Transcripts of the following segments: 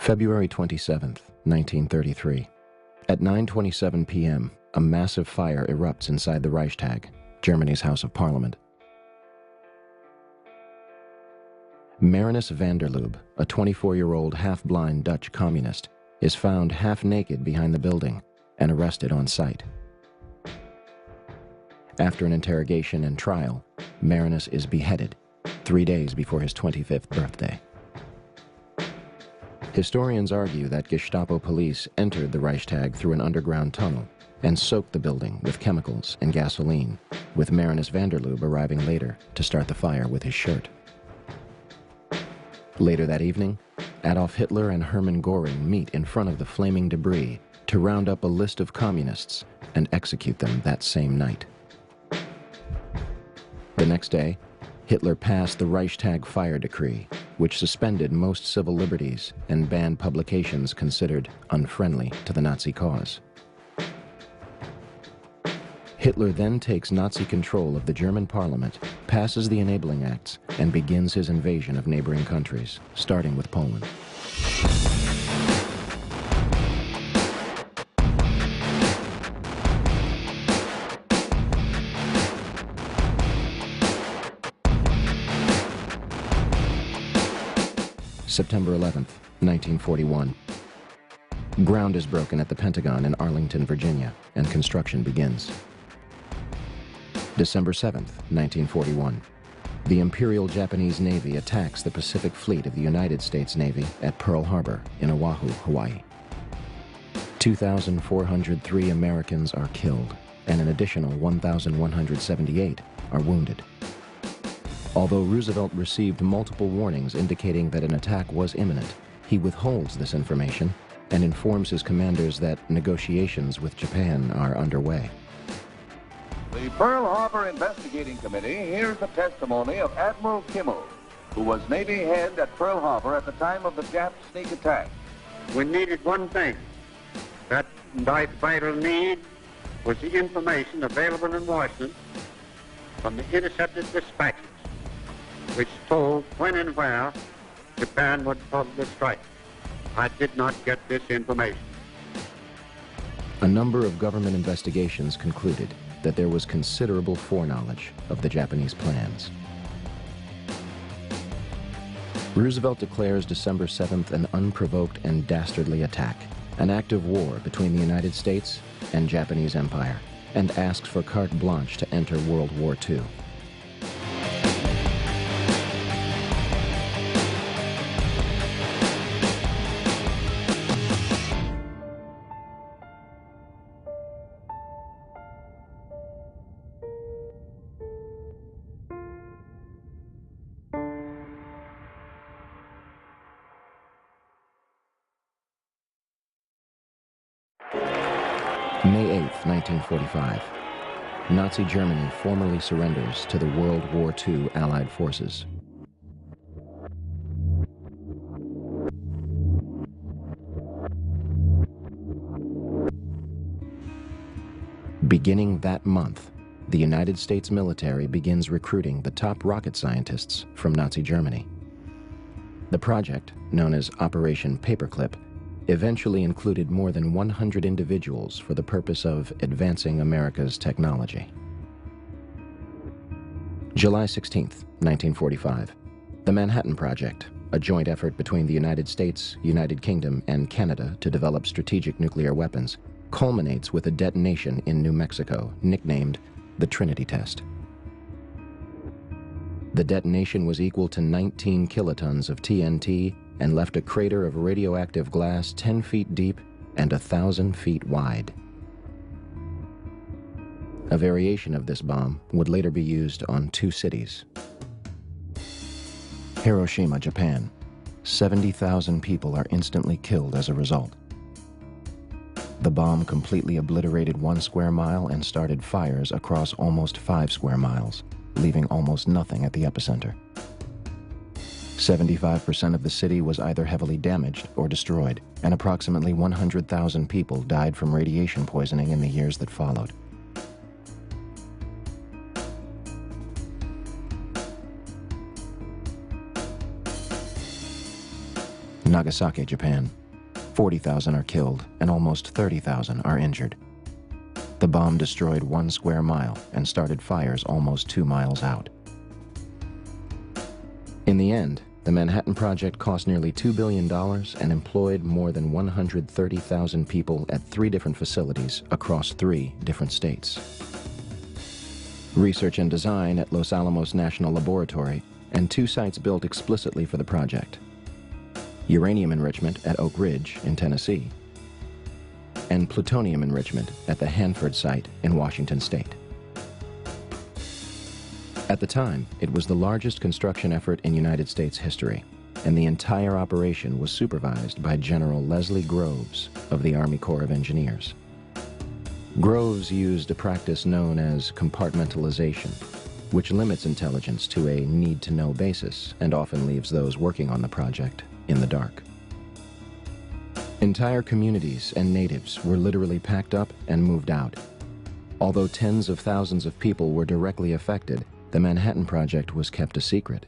February 27th, 1933. At 9:27 p.m., a massive fire erupts inside the Reichstag, Germany's House of Parliament. Marinus van der Lubbe, a 24-year-old half-blind Dutch communist, is found half-naked behind the building and arrested on sight. After an interrogation and trial, Marinus is beheaded 3 days before his 25th birthday. Historians argue that Gestapo police entered the Reichstag through an underground tunnel and soaked the building with chemicals and gasoline, with Marinus van der Lubbe arriving later to start the fire with his shirt. Later that evening, Adolf Hitler and Hermann Göring meet in front of the flaming debris to round up a list of communists and execute them that same night. The next day, Hitler passed the Reichstag fire decree, which suspended most civil liberties and banned publications considered unfriendly to the Nazi cause. Hitler then takes Nazi control of the German parliament, passes the Enabling Acts, and begins his invasion of neighboring countries, starting with Poland. September 11th, 1941. Ground is broken at the Pentagon in Arlington, Virginia, and construction begins. December 7th, 1941. The Imperial Japanese Navy attacks the Pacific Fleet of the United States Navy at Pearl Harbor in Oahu, Hawaii. 2,403 Americans are killed, and an additional 1,178 are wounded. Although Roosevelt received multiple warnings indicating that an attack was imminent, he withholds this information and informs his commanders that negotiations with Japan are underway. The Pearl Harbor Investigating Committee hears the testimony of Admiral Kimmel, who was Navy head at Pearl Harbor at the time of the Jap sneak attack. We needed one thing. That vital need was the information available in Washington from the intercepted dispatches, which told when and where Japan would probably strike. I did not get this information. A number of government investigations concluded that there was considerable foreknowledge of the Japanese plans. Roosevelt declares December 7th an unprovoked and dastardly attack, an act of war between the United States and Japanese Empire, and asks for carte blanche to enter World War II. May 8th, 1945. Nazi Germany formally surrenders to the World War II Allied forces. Beginning that month, the United States military begins recruiting the top rocket scientists from Nazi Germany. The project, known as Operation Paperclip, eventually included more than 100 individuals for the purpose of advancing America's technology. July 16th, 1945. The Manhattan Project, a joint effort between the United States, United Kingdom, and Canada to develop strategic nuclear weapons, culminates with a detonation in New Mexico, nicknamed the Trinity Test. The detonation was equal to 19 kilotons of TNT and left a crater of radioactive glass 10 feet deep and 1,000 feet wide. A variation of this bomb would later be used on 2 cities. Hiroshima, Japan. 70,000 people are instantly killed as a result. The bomb completely obliterated 1 square mile and started fires across almost 5 square miles, leaving almost nothing at the epicenter. 75% of the city was either heavily damaged or destroyed, and approximately 100,000 people died from radiation poisoning in the years that followed. Nagasaki, Japan. 40,000 are killed and almost 30,000 are injured. The bomb destroyed 1 square mile and started fires almost 2 miles out. In the end, the Manhattan Project cost nearly $2 billion and employed more than 130,000 people at 3 different facilities across 3 different states. Research and design at Los Alamos National Laboratory and 2 sites built explicitly for the project. Uranium enrichment at Oak Ridge in Tennessee, and plutonium enrichment at the Hanford site in Washington State. At the time, it was the largest construction effort in United States history, and the entire operation was supervised by General Leslie Groves of the Army Corps of Engineers. Groves used a practice known as compartmentalization, which limits intelligence to a need-to-know basis and often leaves those working on the project in the dark. Entire communities and natives were literally packed up and moved out. Although tens of thousands of people were directly affected, the Manhattan Project was kept a secret.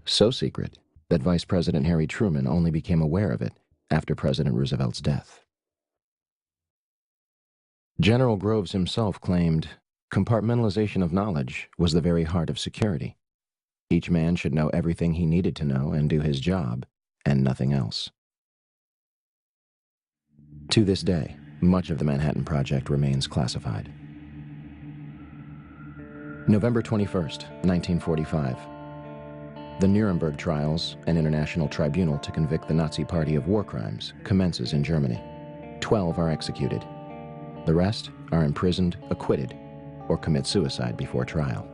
So secret that Vice President Harry Truman only became aware of it after President Roosevelt's death. General Groves himself claimed, compartmentalization of knowledge was the very heart of security. Each man should know everything he needed to know and do his job, and nothing else. To this day, much of the Manhattan Project remains classified. November 21st, 1945. The Nuremberg trials, an international tribunal to convict the Nazi Party of war crimes, commences in Germany. 12 are executed. The rest are imprisoned, acquitted, or commit suicide before trial.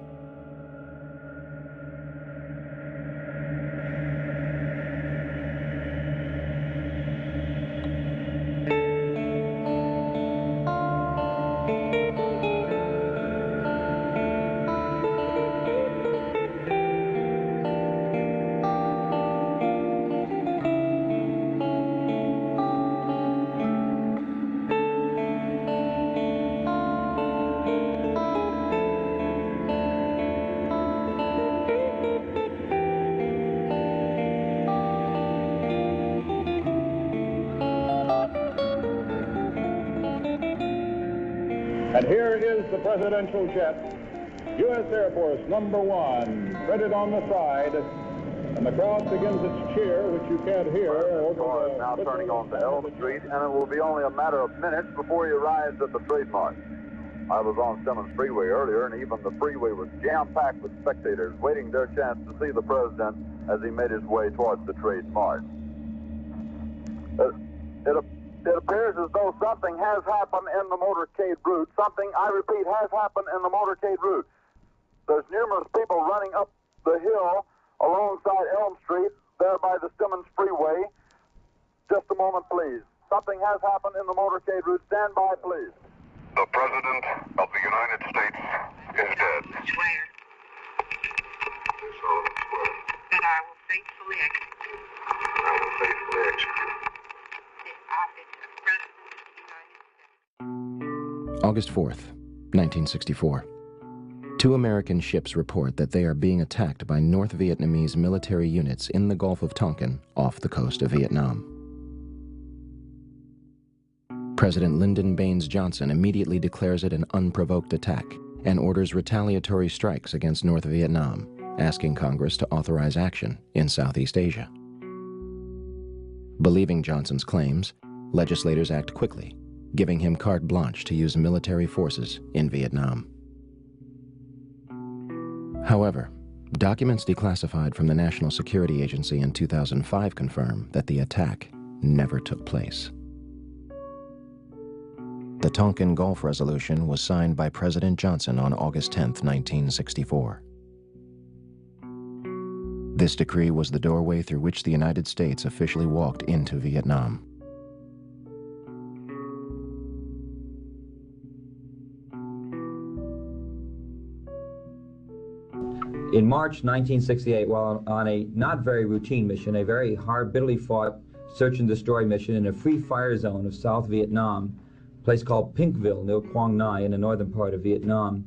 And here is the presidential jet, U.S. Air Force number 1, printed on the side, and the crowd begins its cheer, which you can't hear. The car is now turning onto Elm Street, and it will be only a matter of minutes before he arrives at the trademark. I was on Simmons Freeway earlier, and even the freeway was jam-packed with spectators waiting their chance to see the president as he made his way towards the trademark. It appears as though something has happened in the motorcade route. Something, I repeat, has happened in the motorcade route. There's numerous people running up the hill alongside Elm Street, there by the Simmons Freeway. Just a moment, please. Something has happened in the motorcade route. Stand by, please. The President of the United States is dead. Swear that I will faithfully execute. I will faithfully execute. The office of President of the United States. August 4th, 1964. 2 American ships report that they are being attacked by North Vietnamese military units in the Gulf of Tonkin off the coast of Vietnam. President Lyndon Baines Johnson immediately declares it an unprovoked attack and orders retaliatory strikes against North Vietnam, asking Congress to authorize action in Southeast Asia. Believing Johnson's claims, legislators act quickly, giving him carte blanche to use military forces in Vietnam. However, documents declassified from the National Security Agency in 2005 confirm that the attack never took place. The Tonkin Gulf Resolution was signed by President Johnson on August 10, 1964. This decree was the doorway through which the United States officially walked into Vietnam. In March 1968, while on a not very routine mission, a very hard, bitterly fought search and destroy mission in a free fire zone of South Vietnam, a place called Pinkville near Quang Ngai in the northern part of Vietnam,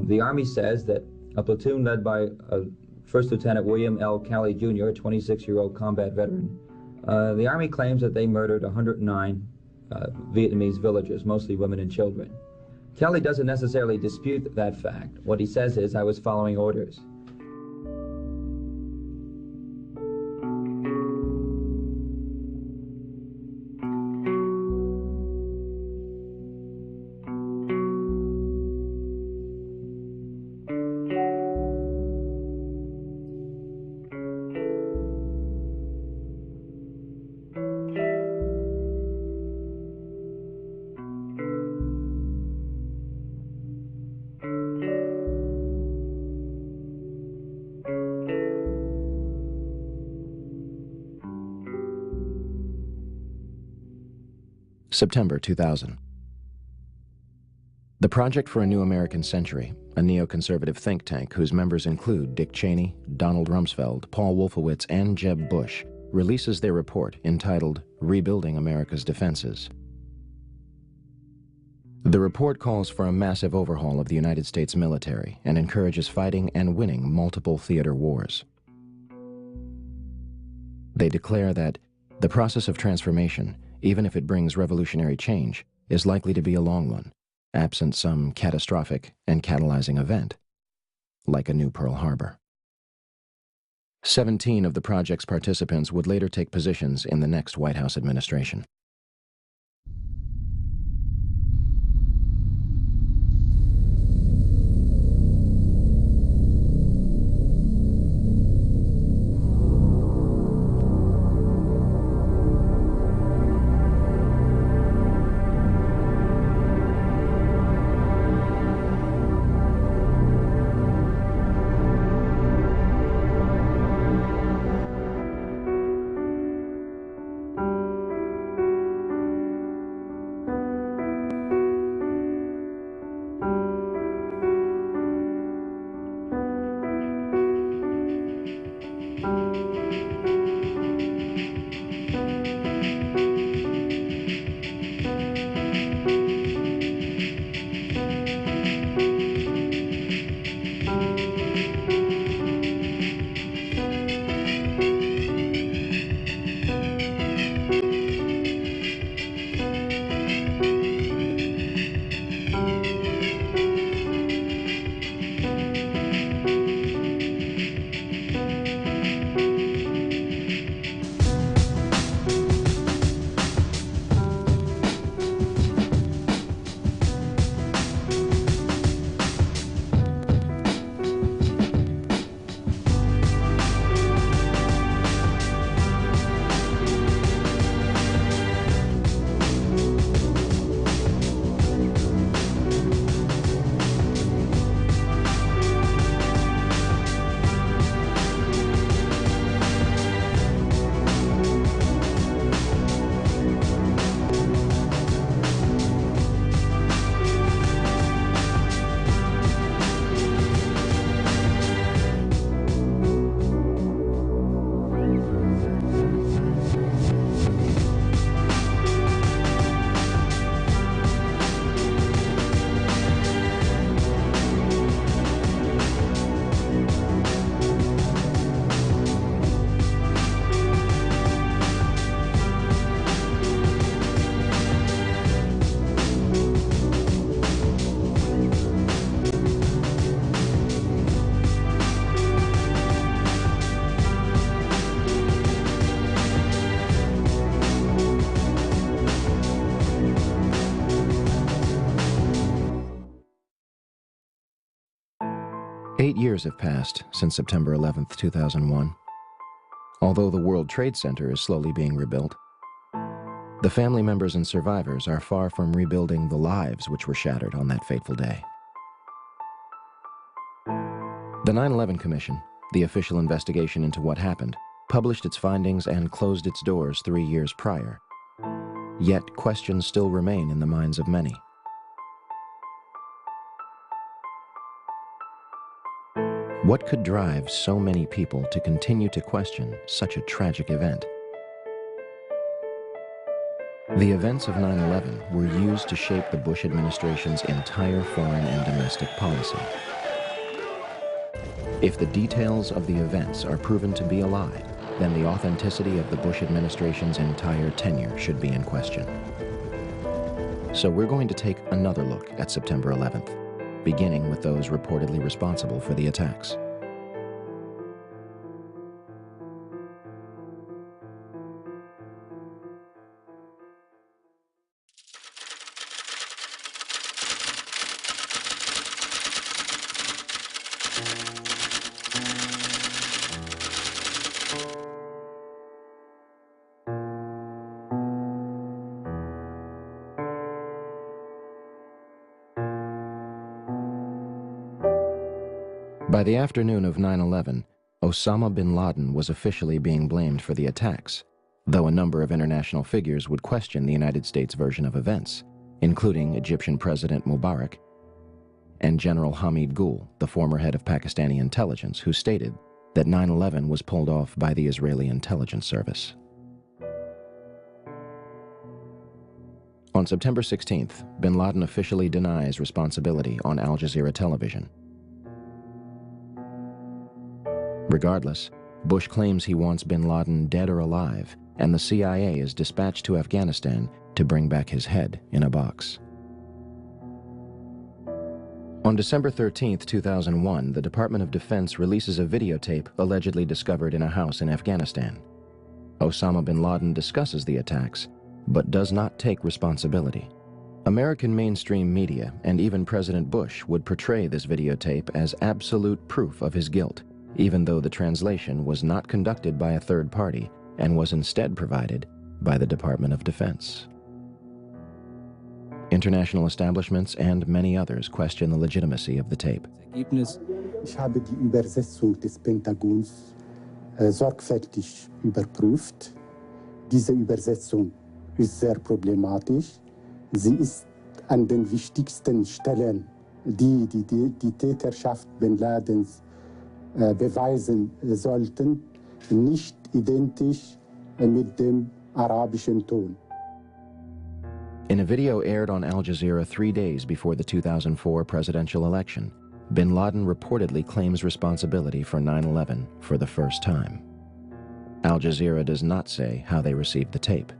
the Army says that a platoon led by a First Lieutenant William L. Calley Jr., a 26-year-old combat veteran. The Army claims that they murdered 109 Vietnamese villagers, mostly women and children. Calley doesn't necessarily dispute that fact. What he says is, I was following orders. September 2000. The Project for a New American Century, a neoconservative think tank whose members include Dick Cheney, Donald Rumsfeld, Paul Wolfowitz, and Jeb Bush, releases their report entitled Rebuilding America's Defenses. The report calls for a massive overhaul of the United States military and encourages fighting and winning multiple theater wars. They declare that the process of transformation, even if it brings revolutionary change, is likely to be a long one, absent some catastrophic and catalyzing event, like a new Pearl Harbor. 17 of the project's participants would later take positions in the next White House administration. Eight years have passed since September 11, 2001. Although the World Trade Center is slowly being rebuilt, the family members and survivors are far from rebuilding the lives which were shattered on that fateful day. The 9/11 Commission, the official investigation into what happened, published its findings and closed its doors 3 years prior. Yet questions still remain in the minds of many. What could drive so many people to continue to question such a tragic event? The events of 9/11 were used to shape the Bush administration's entire foreign and domestic policy. If the details of the events are proven to be a lie, then the authenticity of the Bush administration's entire tenure should be in question. So we're going to take another look at September 11th, beginning with those reportedly responsible for the attacks. By the afternoon of 9/11, Osama bin Laden was officially being blamed for the attacks, though a number of international figures would question the United States version of events, including Egyptian President Mubarak and General Hamid Gul, the former head of Pakistani intelligence, who stated that 9/11 was pulled off by the Israeli intelligence service. On September 16th, bin Laden officially denies responsibility on Al Jazeera television. Regardless, Bush claims he wants bin Laden dead or alive, and the CIA is dispatched to Afghanistan to bring back his head in a box. On December 13, 2001, the Department of Defense releases a videotape allegedly discovered in a house in Afghanistan. Osama bin Laden discusses the attacks, but does not take responsibility. American mainstream media and even President Bush would portray this videotape as absolute proof of his guilt, even though the translation was not conducted by a third party and was instead provided by the Department of Defense. International establishments and many others question the legitimacy of the tape. Ich habe die Übersetzung des Pentagons sorgfältig überprüft. Diese Übersetzung ist sehr problematisch. Sie ist an den wichtigsten Stellen, die Täterschaft bin Ladens beweisen sollten, nicht identisch mit dem arabischen Ton. In a video aired on Al Jazeera 3 days before the 2004 presidential election, bin Laden reportedly claims responsibility for 9/11 for the first time. Al Jazeera does not say how they received the tape.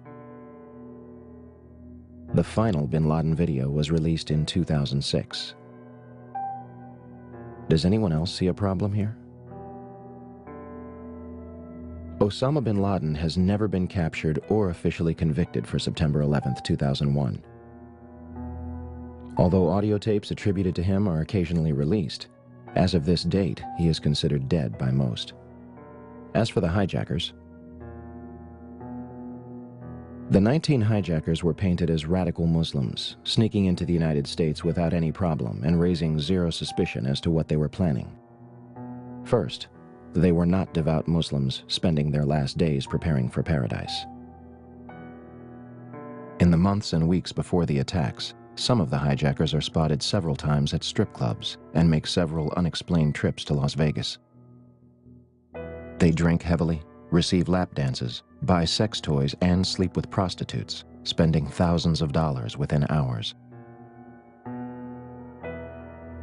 The final bin Laden video was released in 2006. Does anyone else see a problem here? Osama bin Laden has never been captured or officially convicted for September 11, 2001. Although audio tapes attributed to him are occasionally released, as of this date, he is considered dead by most. As for the hijackers, the 19 hijackers were painted as radical Muslims, sneaking into the United States without any problem and raising zero suspicion as to what they were planning. First, they were not devout Muslims spending their last days preparing for paradise. In the months and weeks before the attacks, some of the hijackers are spotted several times at strip clubs and make several unexplained trips to Las Vegas. They drink heavily, receive lap dances, buy sex toys, and sleep with prostitutes, spending thousands of dollars within hours.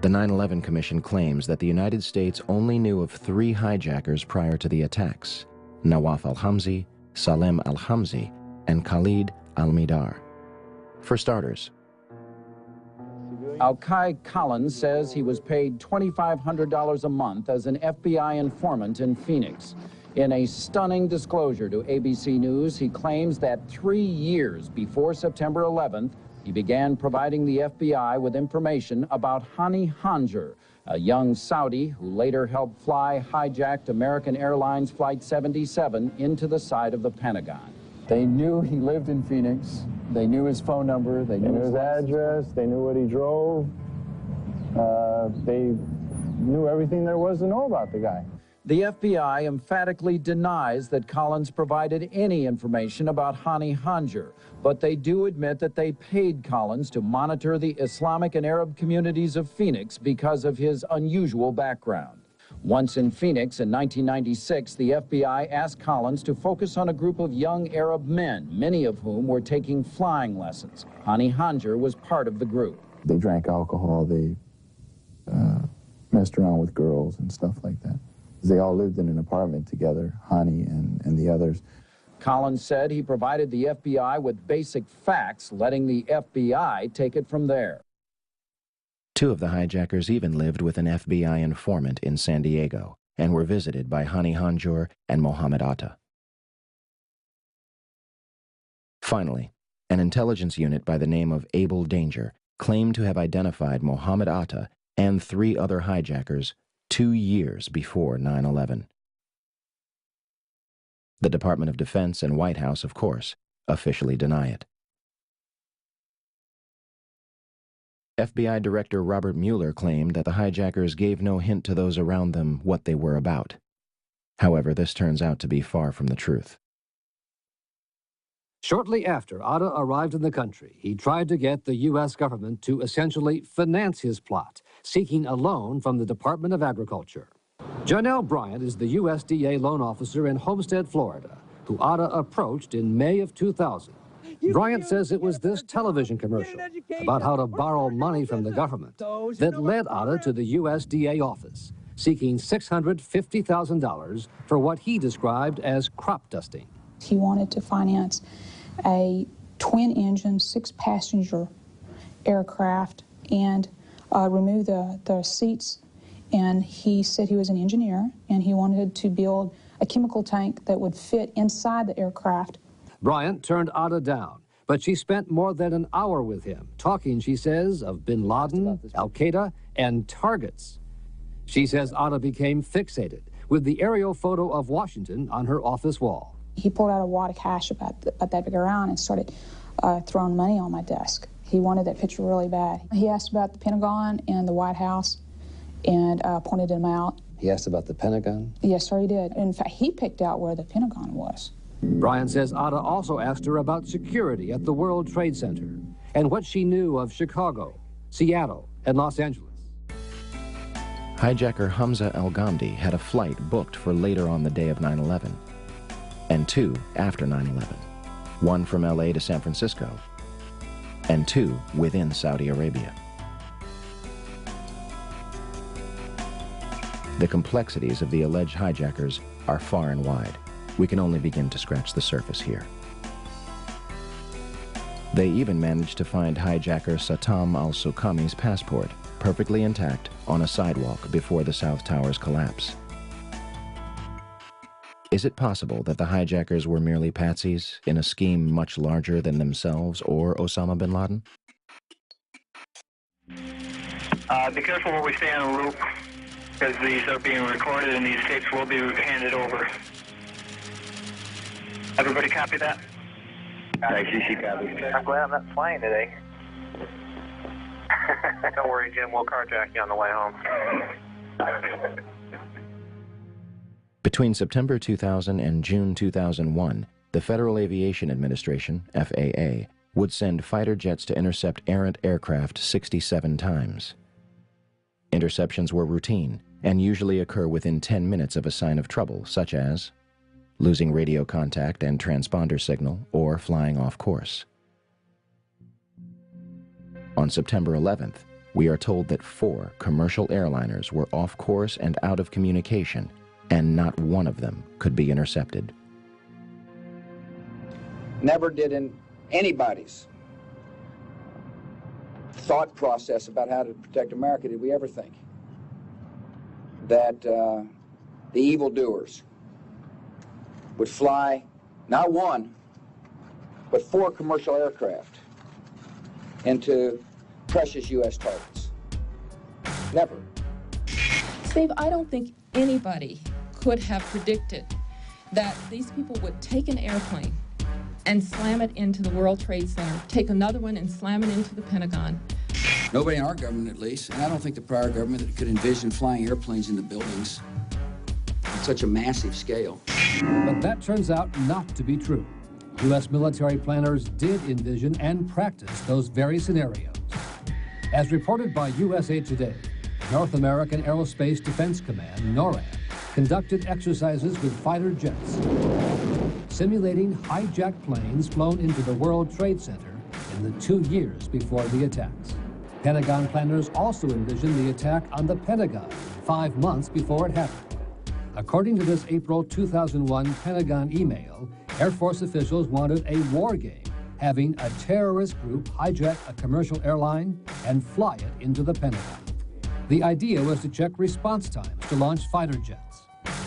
The 9/11 Commission claims that the United States only knew of 3 hijackers prior to the attacks: Nawaf al-Hamzi, Salem al-Hamzi, and Khalid al-Midar. For starters, Al-Kai Collins says he was paid $2,500 a month as an FBI informant in Phoenix. In a stunning disclosure to ABC News, he claims that 3 years before September 11th, he began providing the FBI with information about Hani Hanjour, a young Saudi who later helped fly hijacked American Airlines Flight 77 into the side of the Pentagon. They knew he lived in Phoenix. They knew his phone number. They knew his address. They knew what he drove. They knew everything there was to know about the guy. The FBI emphatically denies that Collins provided any information about Hani Hanjour, but they do admit that they paid Collins to monitor the Islamic and Arab communities of Phoenix because of his unusual background. Once in Phoenix in 1996, the FBI asked Collins to focus on a group of young Arab men, many of whom were taking flying lessons. Hani Hanjour was part of the group. They drank alcohol. They messed around with girls and stuff like that. They all lived in an apartment together, Hani and the others. Collins said he provided the FBI with basic facts, letting the FBI take it from there. 2 of the hijackers even lived with an FBI informant in San Diego and were visited by Hani Hanjour and Mohammed Atta. Finally, an intelligence unit by the name of Able Danger claimed to have identified Mohammed Atta and 3 other hijackers 2 years before 9/11. The Department of Defense and White House, of course, officially deny it. FBI Director Robert Mueller claimed that the hijackers gave no hint to those around them what they were about. However, this turns out to be far from the truth. Shortly after Atta arrived in the country, he tried to get the U.S. government to essentially finance his plot, seeking a loan from the Department of Agriculture. Janelle Bryant is the USDA loan officer in Homestead, Florida, who Atta approached in May of 2000. Bryant says it was this television commercial about how to borrow money from the government that led Atta to the USDA office, seeking $650,000 for what he described as crop dusting. He wanted to finance a twin-engine, 6-passenger aircraft and remove the seats. And he said he was an engineer, and he wanted to build a chemical tank that would fit inside the aircraft. Bryant turned Atta down, but she spent more than an hour with him, talking, she says, of bin Laden, Al-Qaeda, and targets. She says Atta became fixated with the aerial photo of Washington on her office wall. He pulled out a wad of cash about that big around and started throwing money on my desk. He wanted that picture really bad. He asked about the Pentagon and the White House and pointed them out. He asked about the Pentagon? Yes, sir, he did. In fact, he picked out where the Pentagon was. Bryant says Atta also asked her about security at the World Trade Center and what she knew of Chicago, Seattle, and Los Angeles. Hijacker Hamza El-Ghamdi had a flight booked for later on the day of 9/11, and 2 after 9/11, 1 from LA to San Francisco, and 2 within Saudi Arabia. The complexities of the alleged hijackers are far and wide. We can only begin to scratch the surface here. They even managed to find hijacker Satam al-Suqami's passport, perfectly intact, on a sidewalk before the South Tower's collapse. Is it possible that the hijackers were merely patsies in a scheme much larger than themselves or Osama bin Laden? Be careful where we stay on a loop, because these are being recorded and these tapes will be handed over. Everybody copy that? CC copy. I'm glad I'm not flying today. Don't worry, Jim. We'll carjack you on the way home. Between September 2000 and June 2001, the Federal Aviation Administration, FAA, would send fighter jets to intercept errant aircraft 67 times. Interceptions were routine and usually occur within 10 minutes of a sign of trouble, such as losing radio contact and transponder signal or flying off course. On September 11th, we are told that 4 commercial airliners were off course and out of communication, and not one of them could be intercepted. Never did in anybody's thought process about how to protect America did we ever think that the evildoers would fly not 1, but 4 commercial aircraft into precious U.S. targets. Never. Steve, I don't think anybody could have predicted that these people would take an airplane and slam it into the World Trade Center, take another one and slam it into the Pentagon. Nobody in our government, at least, and I don't think the prior government could envision flying airplanes into buildings on such a massive scale. But that turns out not to be true. U.S. military planners did envision and practice those very scenarios. As reported by USA Today, North American Aerospace Defense Command, NORAD, conducted exercises with fighter jets, simulating hijacked planes flown into the World Trade Center in the 2 years before the attacks. Pentagon planners also envisioned the attack on the Pentagon 5 months before it happened. According to this April 2001 Pentagon email, Air Force officials wanted a war game, having a terrorist group hijack a commercial airline and fly it into the Pentagon. The idea was to check response times to launch fighter jets.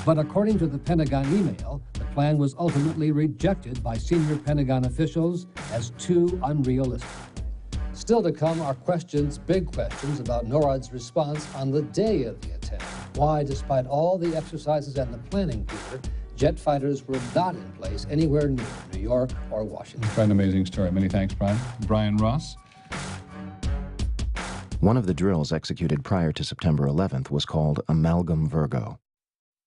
But according to the Pentagon email, the plan was ultimately rejected by senior Pentagon officials as too unrealistic. Still to come are questions, big questions, about NORAD's response on the day of the attack. Why, despite all the exercises and the planning, Peter, jet fighters were not in place anywhere near New York or Washington. Quite an amazing story. Many thanks, Brian. Brian Ross. One of the drills executed prior to September 11th was called Amalgam Virgo.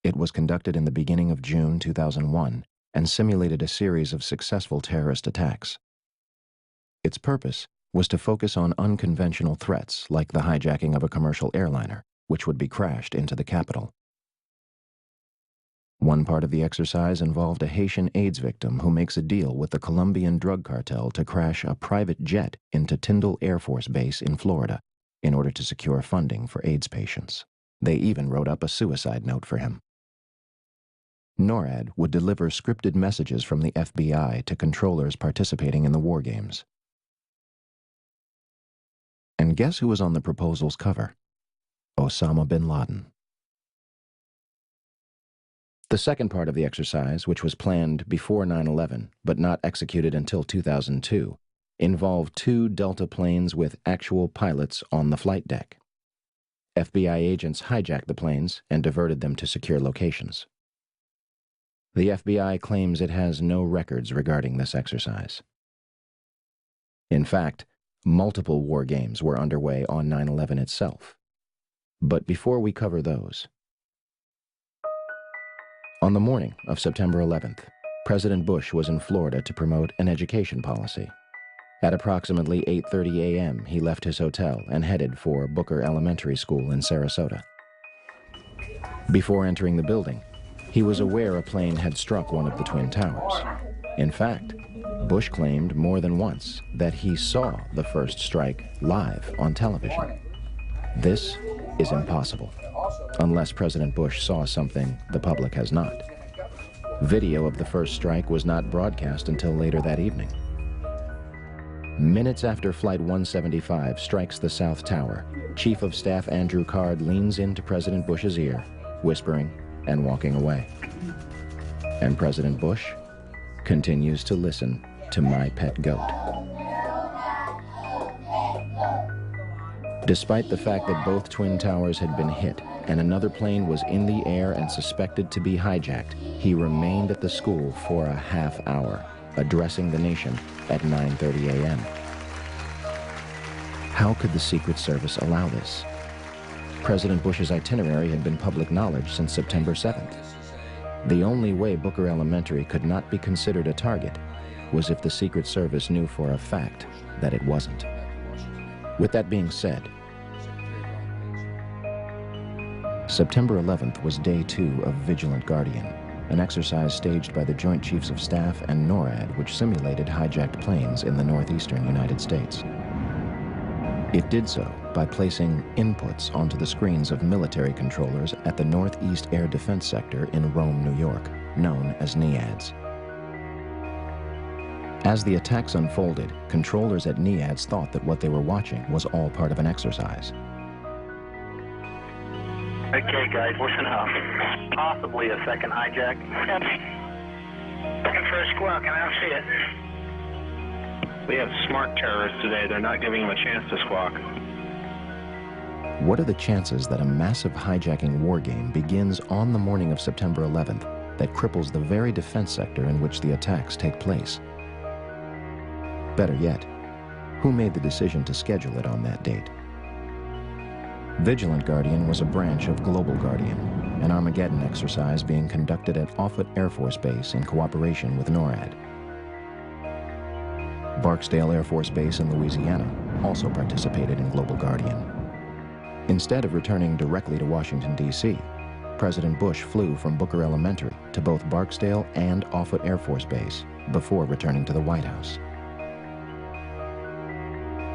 It was conducted in the beginning of June 2001 and simulated a series of successful terrorist attacks. Its purpose was to focus on unconventional threats like the hijacking of a commercial airliner, which would be crashed into the capital. One part of the exercise involved a Haitian AIDS victim who makes a deal with the Colombian drug cartel to crash a private jet into Tyndall Air Force Base in Florida in order to secure funding for AIDS patients. They even wrote up a suicide note for him. NORAD would deliver scripted messages from the FBI to controllers participating in the war games. And guess who was on the proposal's cover? Osama bin Laden. The second part of the exercise, which was planned before 9/11 but not executed until 2002, involved 2 Delta planes with actual pilots on the flight deck. FBI agents hijacked the planes and diverted them to secure locations. The FBI claims it has no records regarding this exercise. In fact, multiple war games were underway on 9/11 itself. But before we cover those, on the morning of September 11th, President Bush was in Florida to promote an education policy. At approximately 8:30 a.m., he left his hotel and headed for Booker Elementary School in Sarasota. Before entering the building, he was aware a plane had struck one of the Twin Towers. In fact, Bush claimed more than once that he saw the first strike live on television. This is impossible, unless President Bush saw something the public has not. Video of the first strike was not broadcast until later that evening. Minutes after Flight 175 strikes the South Tower, Chief of Staff Andrew Card leans into President Bush's ear, whispering and walking away. And President Bush continues to listen to My Pet Goat. Despite the fact that both Twin Towers had been hit and another plane was in the air and suspected to be hijacked, he remained at the school for a half hour, addressing the nation at 9:30 a.m. How could the Secret Service allow this? President Bush's itinerary had been public knowledge since September 7th. The only way Booker Elementary could not be considered a target was if the Secret Service knew for a fact that it wasn't. With that being said, September 11th was day 2 of Vigilant Guardian, an exercise staged by the Joint Chiefs of Staff and NORAD, which simulated hijacked planes in the northeastern United States. It did so by placing inputs onto the screens of military controllers at the Northeast Air Defense Sector in Rome, New York, known as NEADS. As the attacks unfolded, controllers at NEADS thought that what they were watching was all part of an exercise. Okay, guys, listen up. Possibly a second hijack. Looking for a squawk, and I don't see it. We have smart terrorists today. They're not giving them a chance to squawk. What are the chances that a massive hijacking war game begins on the morning of September 11th that cripples the very defense sector in which the attacks take place? Better yet, who made the decision to schedule it on that date? Vigilant Guardian was a branch of Global Guardian, an Armageddon exercise being conducted at Offutt Air Force Base in cooperation with NORAD. Barksdale Air Force Base in Louisiana also participated in Global Guardian. Instead of returning directly to Washington, D.C., President Bush flew from Booker Elementary to both Barksdale and Offutt Air Force Base before returning to the White House.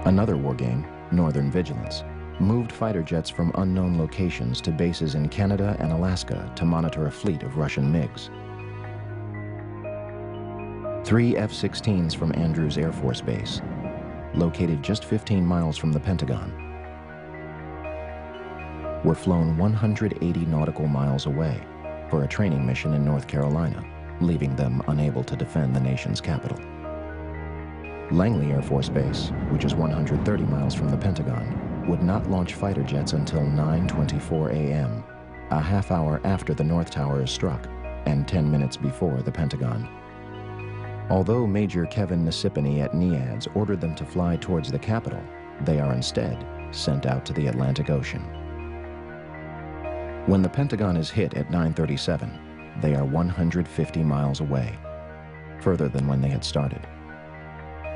Another war game Northern Vigilance, moved fighter jets from unknown locations to bases in Canada and Alaska to monitor a fleet of Russian MiGs. 3 F-16s from Andrews Air Force Base, located just 15 miles from the Pentagon, were flown 180 nautical miles away for a training mission in North Carolina, leaving them unable to defend the nation's capital. Langley Air Force Base, which is 130 miles from the Pentagon, would not launch fighter jets until 9:24 a.m., a half hour after the North Tower is struck and 10 minutes before the Pentagon. Although Major Kevin Nasipany at NEADS ordered them to fly towards the Capitol, they are instead sent out to the Atlantic Ocean. When the Pentagon is hit at 9:37, they are 150 miles away, further than when they had started.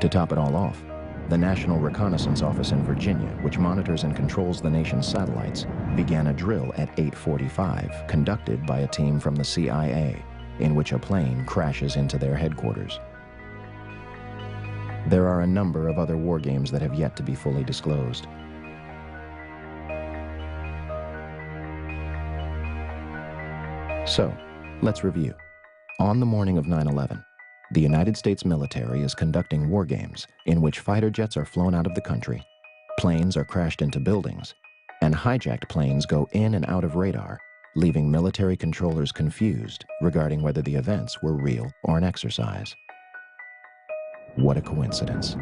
To top it all off, the National Reconnaissance Office in Virginia, which monitors and controls the nation's satellites, began a drill at 8:45, conducted by a team from the CIA, in which a plane crashes into their headquarters. There are a number of other war games that have yet to be fully disclosed. So, let's review. On the morning of 9/11, the United States military is conducting war games in which fighter jets are flown out of the country, planes are crashed into buildings, and hijacked planes go in and out of radar, leaving military controllers confused regarding whether the events were real or an exercise. What a coincidence.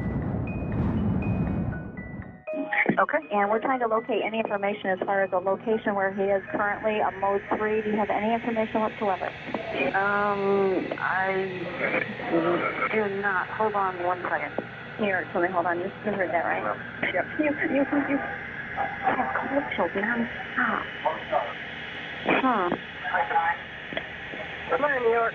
Okay, and we're trying to locate any information as far as the location where he is currently on mode 3. Do you have any information whatsoever? I do not. Hold on one second. Here, let me hold on. You heard that, right? Yep. You. Oh, children, stop. Huh. Come on, New York.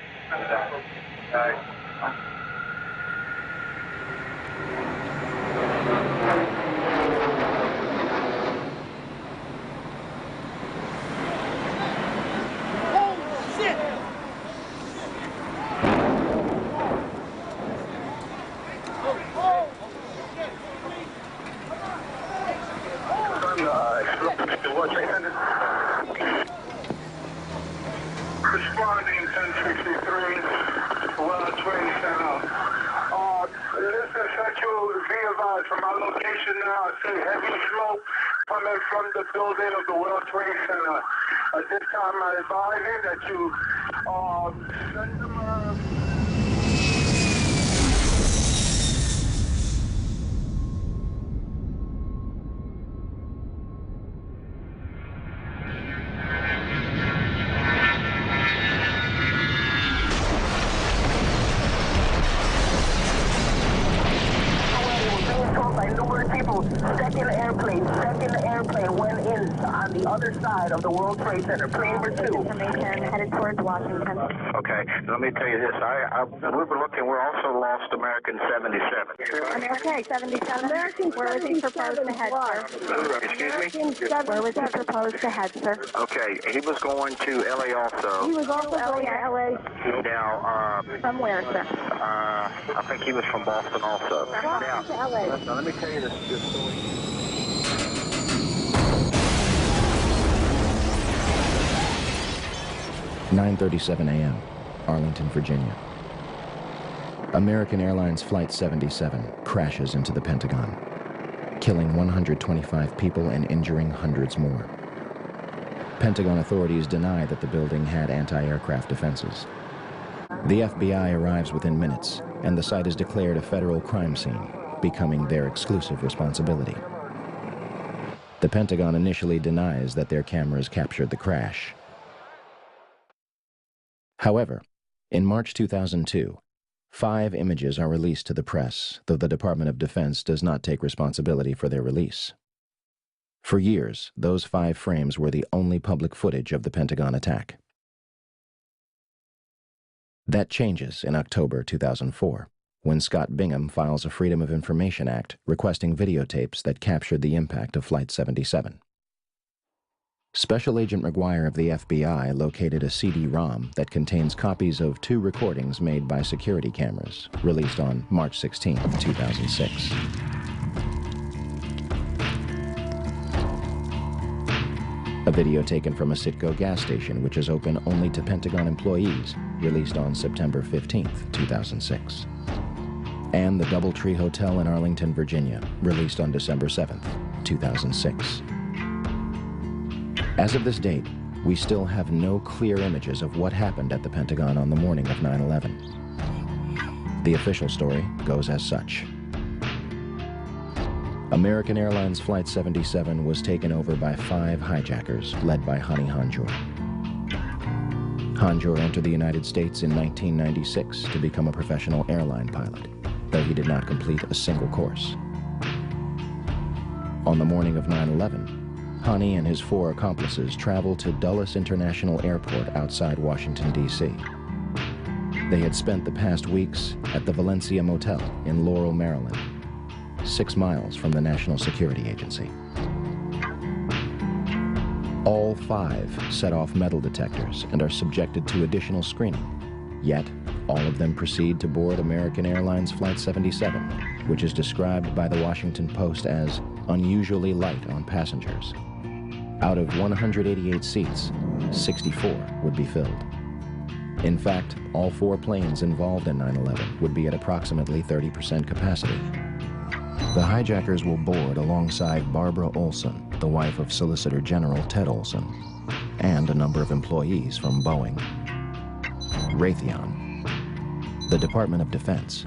Responding 1063, World Trade Center. Listen, Central, be advised from my location now, I see heavy smoke coming from the building of the World Trade Center. At this time, I advise you that you send them a... 200 people stuck in the airplane, went in on the other side of the World Trade Center, plane number 2. Information headed towards Washington. Okay, let me tell you this. We were looking, we're also lost American 77. Okay, 77. Where was he proposed to head, sir? Excuse me? Where was he proposed to head, sir? Okay, he was going to L.A. also. He was also going to L.A. Now, From where, sir? I think he was from Boston also. Boston to L.A. Now, let me tell you this story. 9:37 a.m., Arlington, Virginia. American Airlines Flight 77 crashes into the Pentagon, killing 125 people and injuring hundreds more. Pentagon authorities deny that the building had anti-aircraft defenses. The FBI arrives within minutes, and the site is declared a federal crime scene, becoming their exclusive responsibility. The Pentagon initially denies that their cameras captured the crash. However, in March 2002, 5 images are released to the press, though the Department of Defense does not take responsibility for their release. For years, those 5 frames were the only public footage of the Pentagon attack. That changes in October 2004, when Scott Bingham files a Freedom of Information Act requesting videotapes that captured the impact of Flight 77. Special Agent McGuire of the FBI located a CD-ROM that contains copies of 2 recordings made by security cameras, released on March 16, 2006. video taken from a Citgo gas station, which is open only to Pentagon employees, released on September 15, 2006. And the DoubleTree Hotel in Arlington, Virginia, released on December 7, 2006. As of this date, we still have no clear images of what happened at the Pentagon on the morning of 9/11. The official story goes as such. American Airlines Flight 77 was taken over by 5 hijackers led by Hani Hanjour. Hanjour entered the United States in 1996 to become a professional airline pilot, though he did not complete a single course. On the morning of 9/11, Hani and his 4 accomplices traveled to Dulles International Airport outside Washington, D.C. They had spent the past weeks at the Valencia Motel in Laurel, Maryland, 6 miles from the National Security Agency. All 5 set off metal detectors and are subjected to additional screening. Yet, all of them proceed to board American Airlines Flight 77, which is described by the Washington Post as unusually light on passengers. Out of 188 seats, 64 would be filled. In fact, all 4 planes involved in 9/11 would be at approximately 30% capacity. The hijackers will board alongside Barbara Olson, the wife of Solicitor General Ted Olson, and a number of employees from Boeing, Raytheon, the Department of Defense,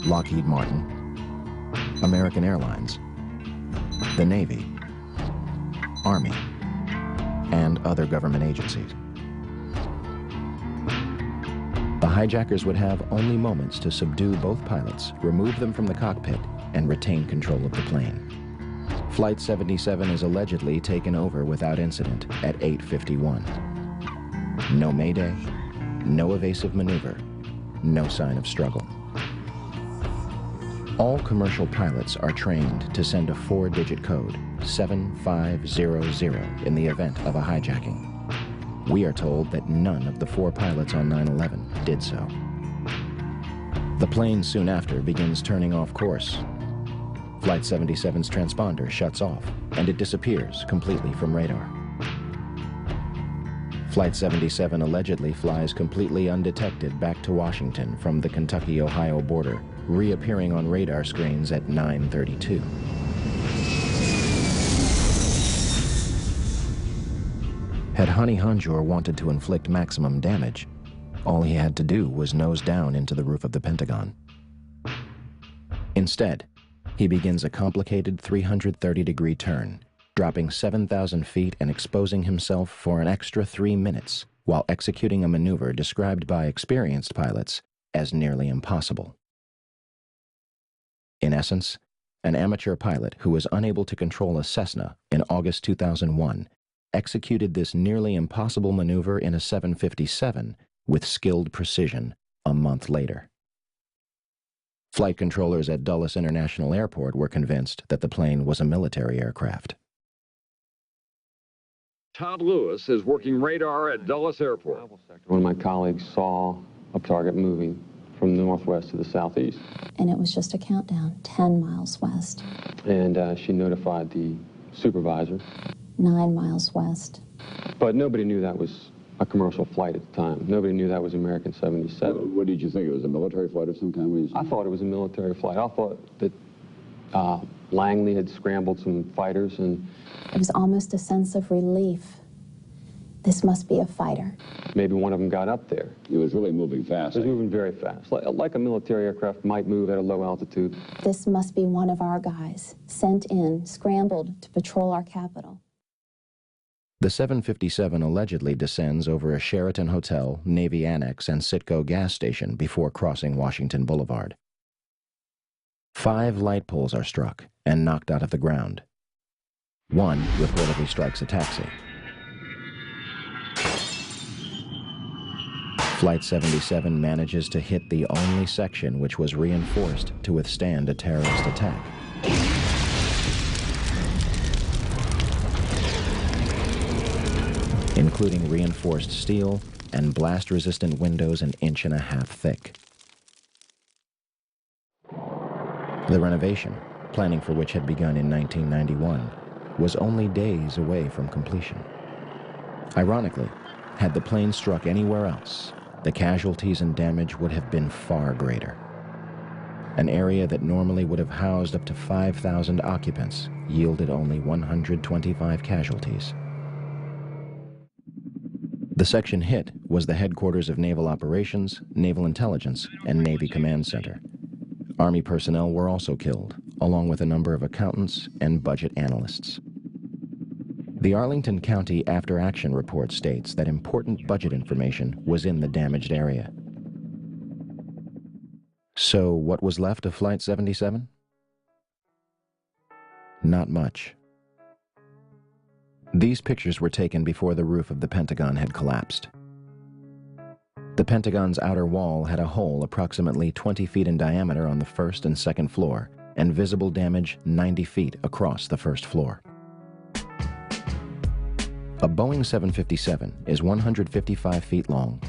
Lockheed Martin, American Airlines, the Navy, Army, and other government agencies. The hijackers would have only moments to subdue both pilots, remove them from the cockpit, and retain control of the plane. Flight 77 is allegedly taken over without incident at 8:51. No mayday, no evasive maneuver, no sign of struggle. All commercial pilots are trained to send a 4-digit code, 7500, in the event of a hijacking. We are told that none of the 4 pilots on 9/11 did so. The plane soon after begins turning off course. Flight 77's transponder shuts off, and it disappears completely from radar. Flight 77 allegedly flies completely undetected back to Washington from the Kentucky-Ohio border, reappearing on radar screens at 9:32. Had Hani Hanjour wanted to inflict maximum damage, all he had to do was nose down into the roof of the Pentagon. Instead, he begins a complicated 330-degree turn, dropping 7,000 feet and exposing himself for an extra 3 minutes while executing a maneuver described by experienced pilots as nearly impossible. In essence, an amateur pilot who was unable to control a Cessna in August 2001 executed this nearly impossible maneuver in a 757 with skilled precision a month later. Flight controllers at Dulles International Airport were convinced that the plane was a military aircraft. Todd Lewis is working radar at Dulles Airport. One of my colleagues saw a target moving from the northwest to the southeast. And it was just a countdown, 10 miles west. And she notified the supervisor. 9 miles west. But nobody knew that was a commercial flight at the time. Nobody knew that was American 77. What did you think? It was a military flight of some kind? I thought it was a military flight. I thought that Langley had scrambled some fighters and... It was almost a sense of relief. This must be a fighter. Maybe one of them got up there. It was really moving fast. It was moving very fast, like a military aircraft might move at a low altitude. This must be one of our guys, sent in, scrambled to patrol our capital. The 757 allegedly descends over a Sheraton Hotel, Navy Annex, and Citgo gas station before crossing Washington Boulevard. 5 light poles are struck and knocked out of the ground. One reportedly strikes a taxi. Flight 77 manages to hit the only section which was reinforced to withstand a terrorist attack. Including reinforced steel and blast-resistant windows an 1.5 inches thick. The renovation, planning for which had begun in 1991, was only days away from completion. Ironically, had the plane struck anywhere else, the casualties and damage would have been far greater. An area that normally would have housed up to 5,000 occupants yielded only 125 casualties. The section hit was the headquarters of Naval Operations, Naval Intelligence, and Navy Command Center. Army personnel were also killed, along with a number of accountants and budget analysts. The Arlington County After Action Report states that important budget information was in the damaged area. So what was left of Flight 77? Not much. These pictures were taken before the roof of the Pentagon had collapsed. The Pentagon's outer wall had a hole approximately 20 feet in diameter on the first and second floor, and visible damage 90 feet across the first floor. A Boeing 757 is 155 feet long,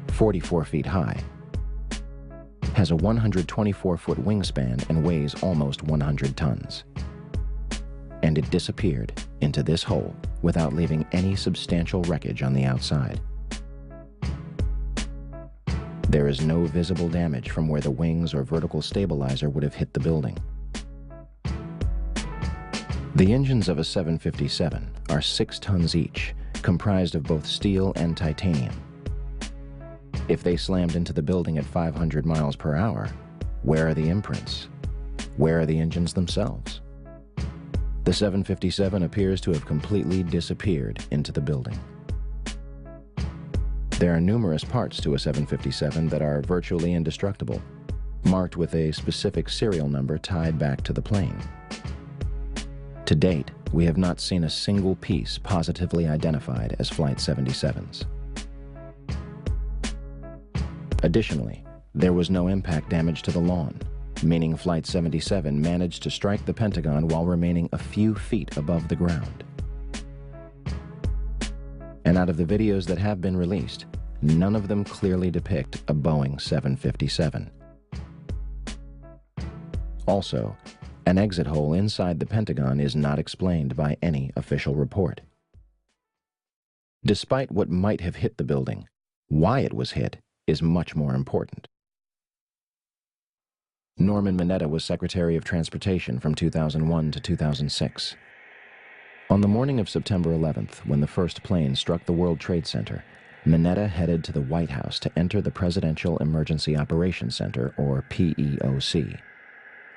44 feet high, has a 124-foot wingspan and weighs almost 100 tons. And it disappeared into this hole without leaving any substantial wreckage on the outside. There is no visible damage from where the wings or vertical stabilizer would have hit the building. The engines of a 757 are 6 tons each, comprised of both steel and titanium. If they slammed into the building at 500 miles per hour, where are the imprints? Where are the engines themselves? The 757 appears to have completely disappeared into the building. There are numerous parts to a 757 that are virtually indestructible, marked with a specific serial number tied back to the plane. To date, we have not seen a single piece positively identified as Flight 77's. Additionally, there was no impact damage to the lawn, meaning Flight 77 managed to strike the Pentagon while remaining a few feet above the ground. And out of the videos that have been released, none of them clearly depict a Boeing 757. Also, an exit hole inside the Pentagon is not explained by any official report. Despite what might have hit the building, why it was hit is much more important. Norman Mineta was Secretary of Transportation from 2001 to 2006. On the morning of September 11th, when the first plane struck the World Trade Center, Mineta headed to the White House to enter the Presidential Emergency Operations Center, or PEOC.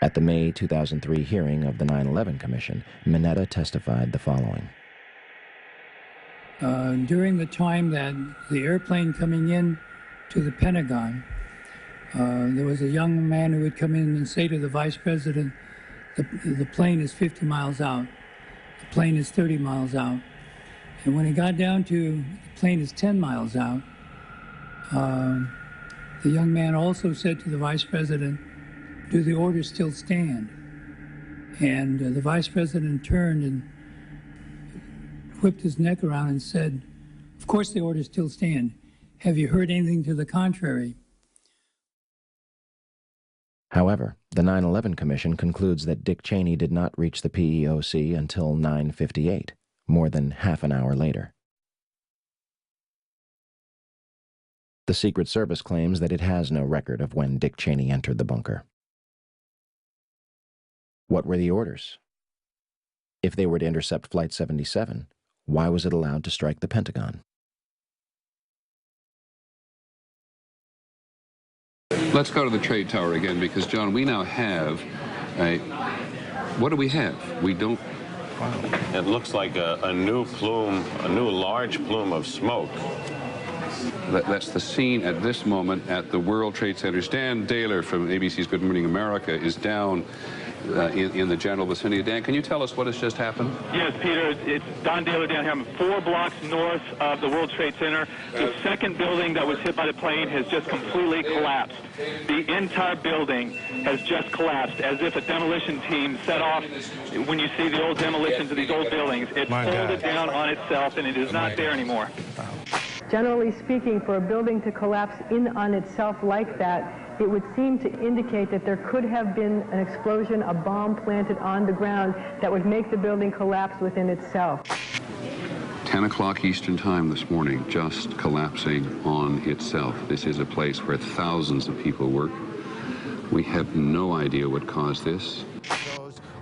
At the May 2003 hearing of the 9/11 Commission, Mineta testified the following. During the time that the airplane coming in to the Pentagon, there was a young man who would come in and say to the Vice President, the plane is 50 miles out, the plane is 30 miles out. And when it got down to the plane is 10 miles out, the young man also said to the Vice President, do the orders still stand? And the Vice President turned and whipped his neck around and said, of course the orders still stand. Have you heard anything to the contrary? However, the 9/11 Commission concludes that Dick Cheney did not reach the PEOC until 9:58, more than half an hour later. The Secret Service claims that it has no record of when Dick Cheney entered the bunker. What were the orders? If they were to intercept Flight 77, why was it allowed to strike the Pentagon? Let's go to the trade tower again, because, John, we now have a... What do we have? We don't... It looks like a new plume, a new large plume of smoke. That's the scene at this moment at the World Trade Center. Dan Dahler from ABC's Good Morning America is down in the general vicinity. Dan, can you tell us what has just happened? Yes, Peter, it's Don Dahler down here. I'm 4 blocks north of the World Trade Center. The second building that was hit by the plane has just completely collapsed. The entire building has just collapsed, as if a demolition team set off. When you see the old demolitions of these old buildings, it folded down on itself, and it is not there anymore. Generally speaking, for a building to collapse in on itself like that, it would seem to indicate that there could have been an explosion, a bomb planted on the ground that would make the building collapse within itself. 10 o'clock Eastern Time this morning, just collapsing on itself. This is a place where thousands of people work. We have no idea what caused this.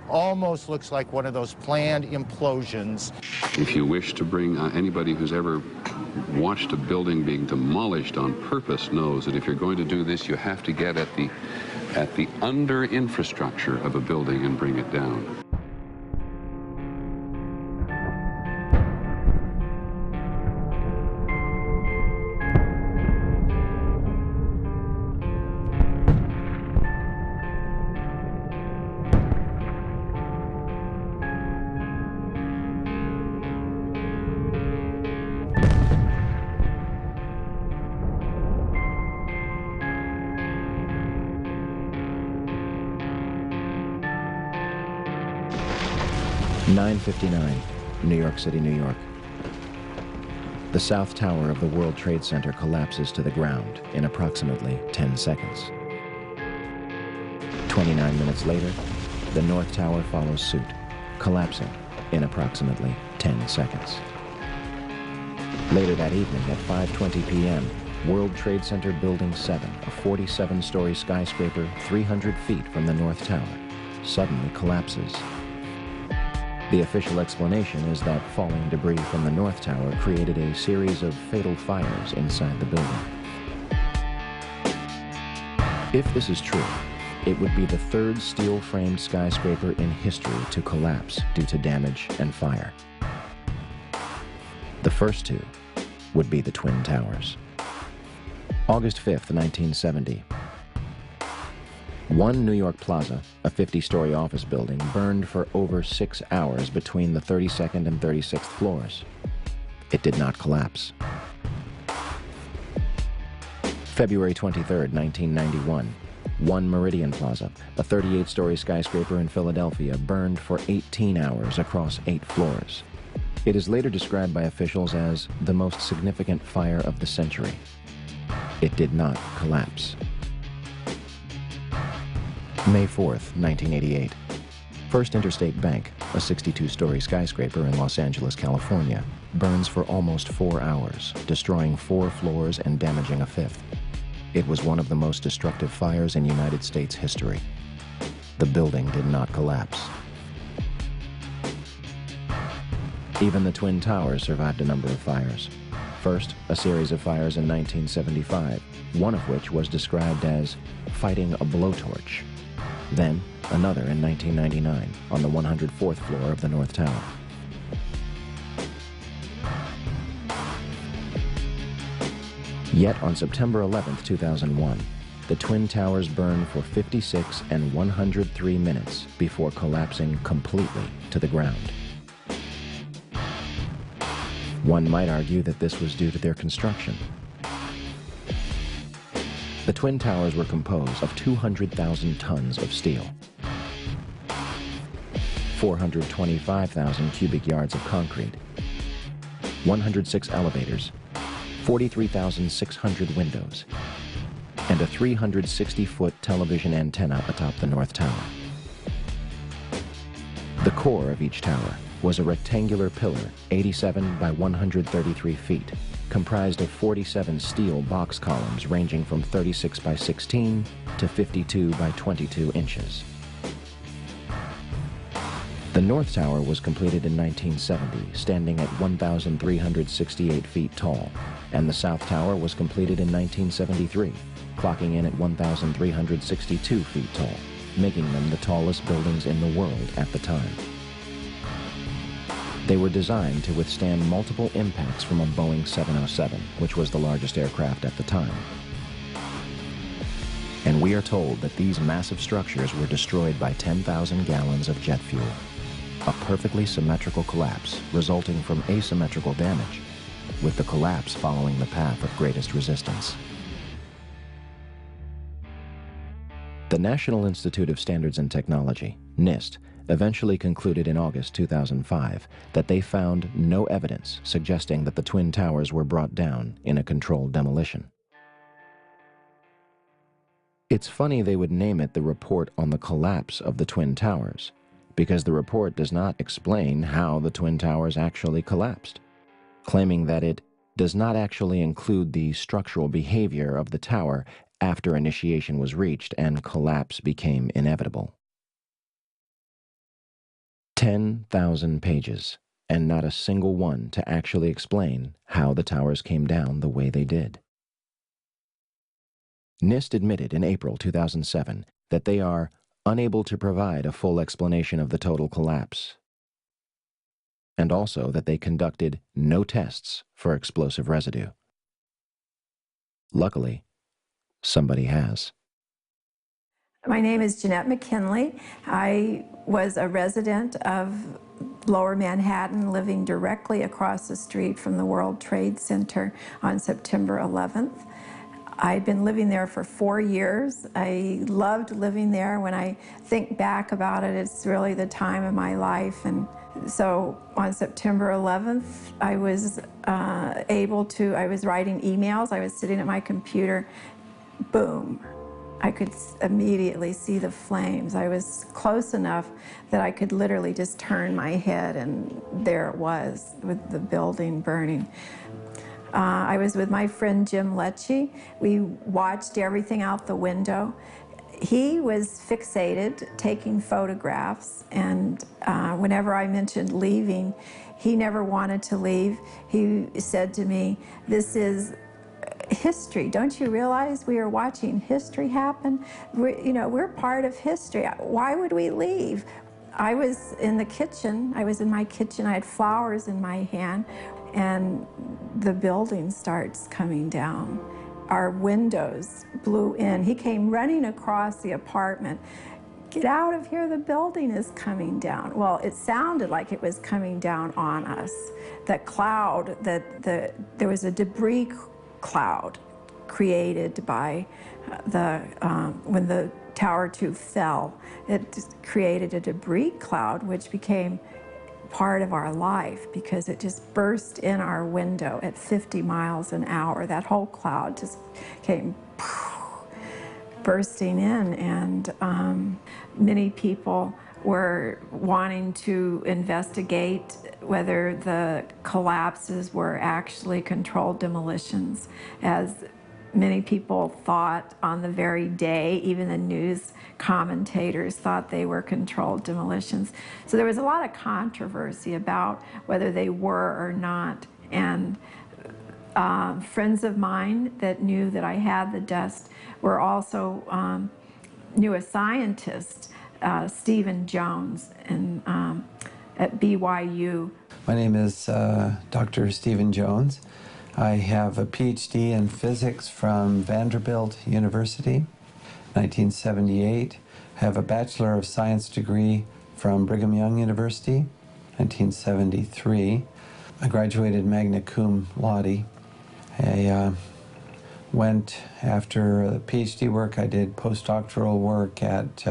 Almost looks like one of those planned implosions. If you wish to bring anybody who's ever watched a building being demolished on purpose knows that if you're going to do this, you have to get at the under infrastructure of a building and bring it down. (9:59), New York City, New York. The South Tower of the World Trade Center collapses to the ground in approximately 10 seconds. 29 minutes later, the North Tower follows suit, collapsing in approximately 10 seconds. Later that evening at 5:20 p.m., World Trade Center Building 7, a 47-story skyscraper 300 feet from the North Tower, suddenly collapses. The official explanation is that falling debris from the North Tower created a series of fatal fires inside the building. If this is true, it would be the third steel-framed skyscraper in history to collapse due to damage and fire. The first two would be the Twin Towers. August 5th, 1970. One New York Plaza, a 50-story office building, burned for over 6 hours between the 32nd and 36th floors. It did not collapse. February 23rd, 1991. One Meridian Plaza, a 38-story skyscraper in Philadelphia, burned for 18 hours across 8 floors. It is later described by officials as the most significant fire of the century. It did not collapse. May 4th, 1988. First Interstate Bank, a 62-story skyscraper in Los Angeles, California, burns for almost 4 hours, destroying 4 floors and damaging a 5th. It was one of the most destructive fires in United States history. The building did not collapse. Even the Twin Towers survived a number of fires. First, a series of fires in 1975, one of which was described as fighting a blowtorch. Then, another in 1999 on the 104th floor of the North Tower. Yet on September 11, 2001, the Twin Towers burned for 56 and 103 minutes before collapsing completely to the ground. One might argue that this was due to their construction. The Twin Towers were composed of 200,000 tons of steel, 425,000 cubic yards of concrete, 106 elevators, 43,600 windows, and a 360-foot television antenna atop the North Tower. The core of each tower was a rectangular pillar 87 by 133 feet, comprised of 47 steel box columns ranging from 36 by 16 to 52 by 22 inches. The North Tower was completed in 1970, standing at 1,368 feet tall, and the South Tower was completed in 1973, clocking in at 1,362 feet tall, making them the tallest buildings in the world at the time. They were designed to withstand multiple impacts from a Boeing 707, which was the largest aircraft at the time. And we are told that these massive structures were destroyed by 10,000 gallons of jet fuel. A perfectly symmetrical collapse resulting from asymmetrical damage, with the collapse following the path of greatest resistance. The National Institute of Standards and Technology, NIST, eventually concluded in August 2005 that they found no evidence suggesting that the Twin Towers were brought down in a controlled demolition. It's funny they would name it the Report on the Collapse of the Twin Towers, because the report does not explain how the Twin Towers actually collapsed. claiming that it does not actually include the structural behavior of the tower after initiation was reached and collapse became inevitable. 10,000 pages, and not a single one to actually explain how the towers came down the way they did. NIST admitted in April 2007 that they are unable to provide a full explanation of the total collapse, and also that they conducted no tests for explosive residue. Luckily, somebody has. My name is Jeanette McKinley. I was a resident of Lower Manhattan, living directly across the street from the World Trade Center on September 11th. I'd been living there for 4 years. I loved living there. When I think back about it, it's really the time of my life. And so on September 11th, I was I was writing emails. I was sitting at my computer. Boom. I could immediately see the flames. I was close enough that I could literally just turn my head, and there it was with the building burning. I was with my friend Jim Lecce. We watched everything out the window. He was fixated taking photographs, and whenever I mentioned leaving, he never wanted to leave. He said to me, "This is history. Don't you realize we are watching history happen? We're part of history. Why would we leave?" I was in the kitchen. I was in my kitchen. I had flowers in my hand, and the building starts coming down. Our windows blew in. He came running across the apartment. "Get out of here, the building is coming down." Well, it sounded like it was coming down on us. That cloud, there was a debris cloud created by when the Tower 2 fell. It created a debris cloud which became part of our life because it just burst in our window at 50 miles an hour. That whole cloud just came bursting in, and many people were wanting to investigate whether the collapses were actually controlled demolitions, as many people thought on the very day. Even the news commentators thought they were controlled demolitions. So there was a lot of controversy about whether they were or not. And friends of mine that knew that I had the dust were also knew a scientist, Stephen Jones, at BYU. My name is Dr. Stephen Jones. I have a PhD in physics from Vanderbilt University, 1978. I have a Bachelor of Science degree from Brigham Young University, 1973. I graduated magna cum laude. I went after the PhD work. I did postdoctoral work at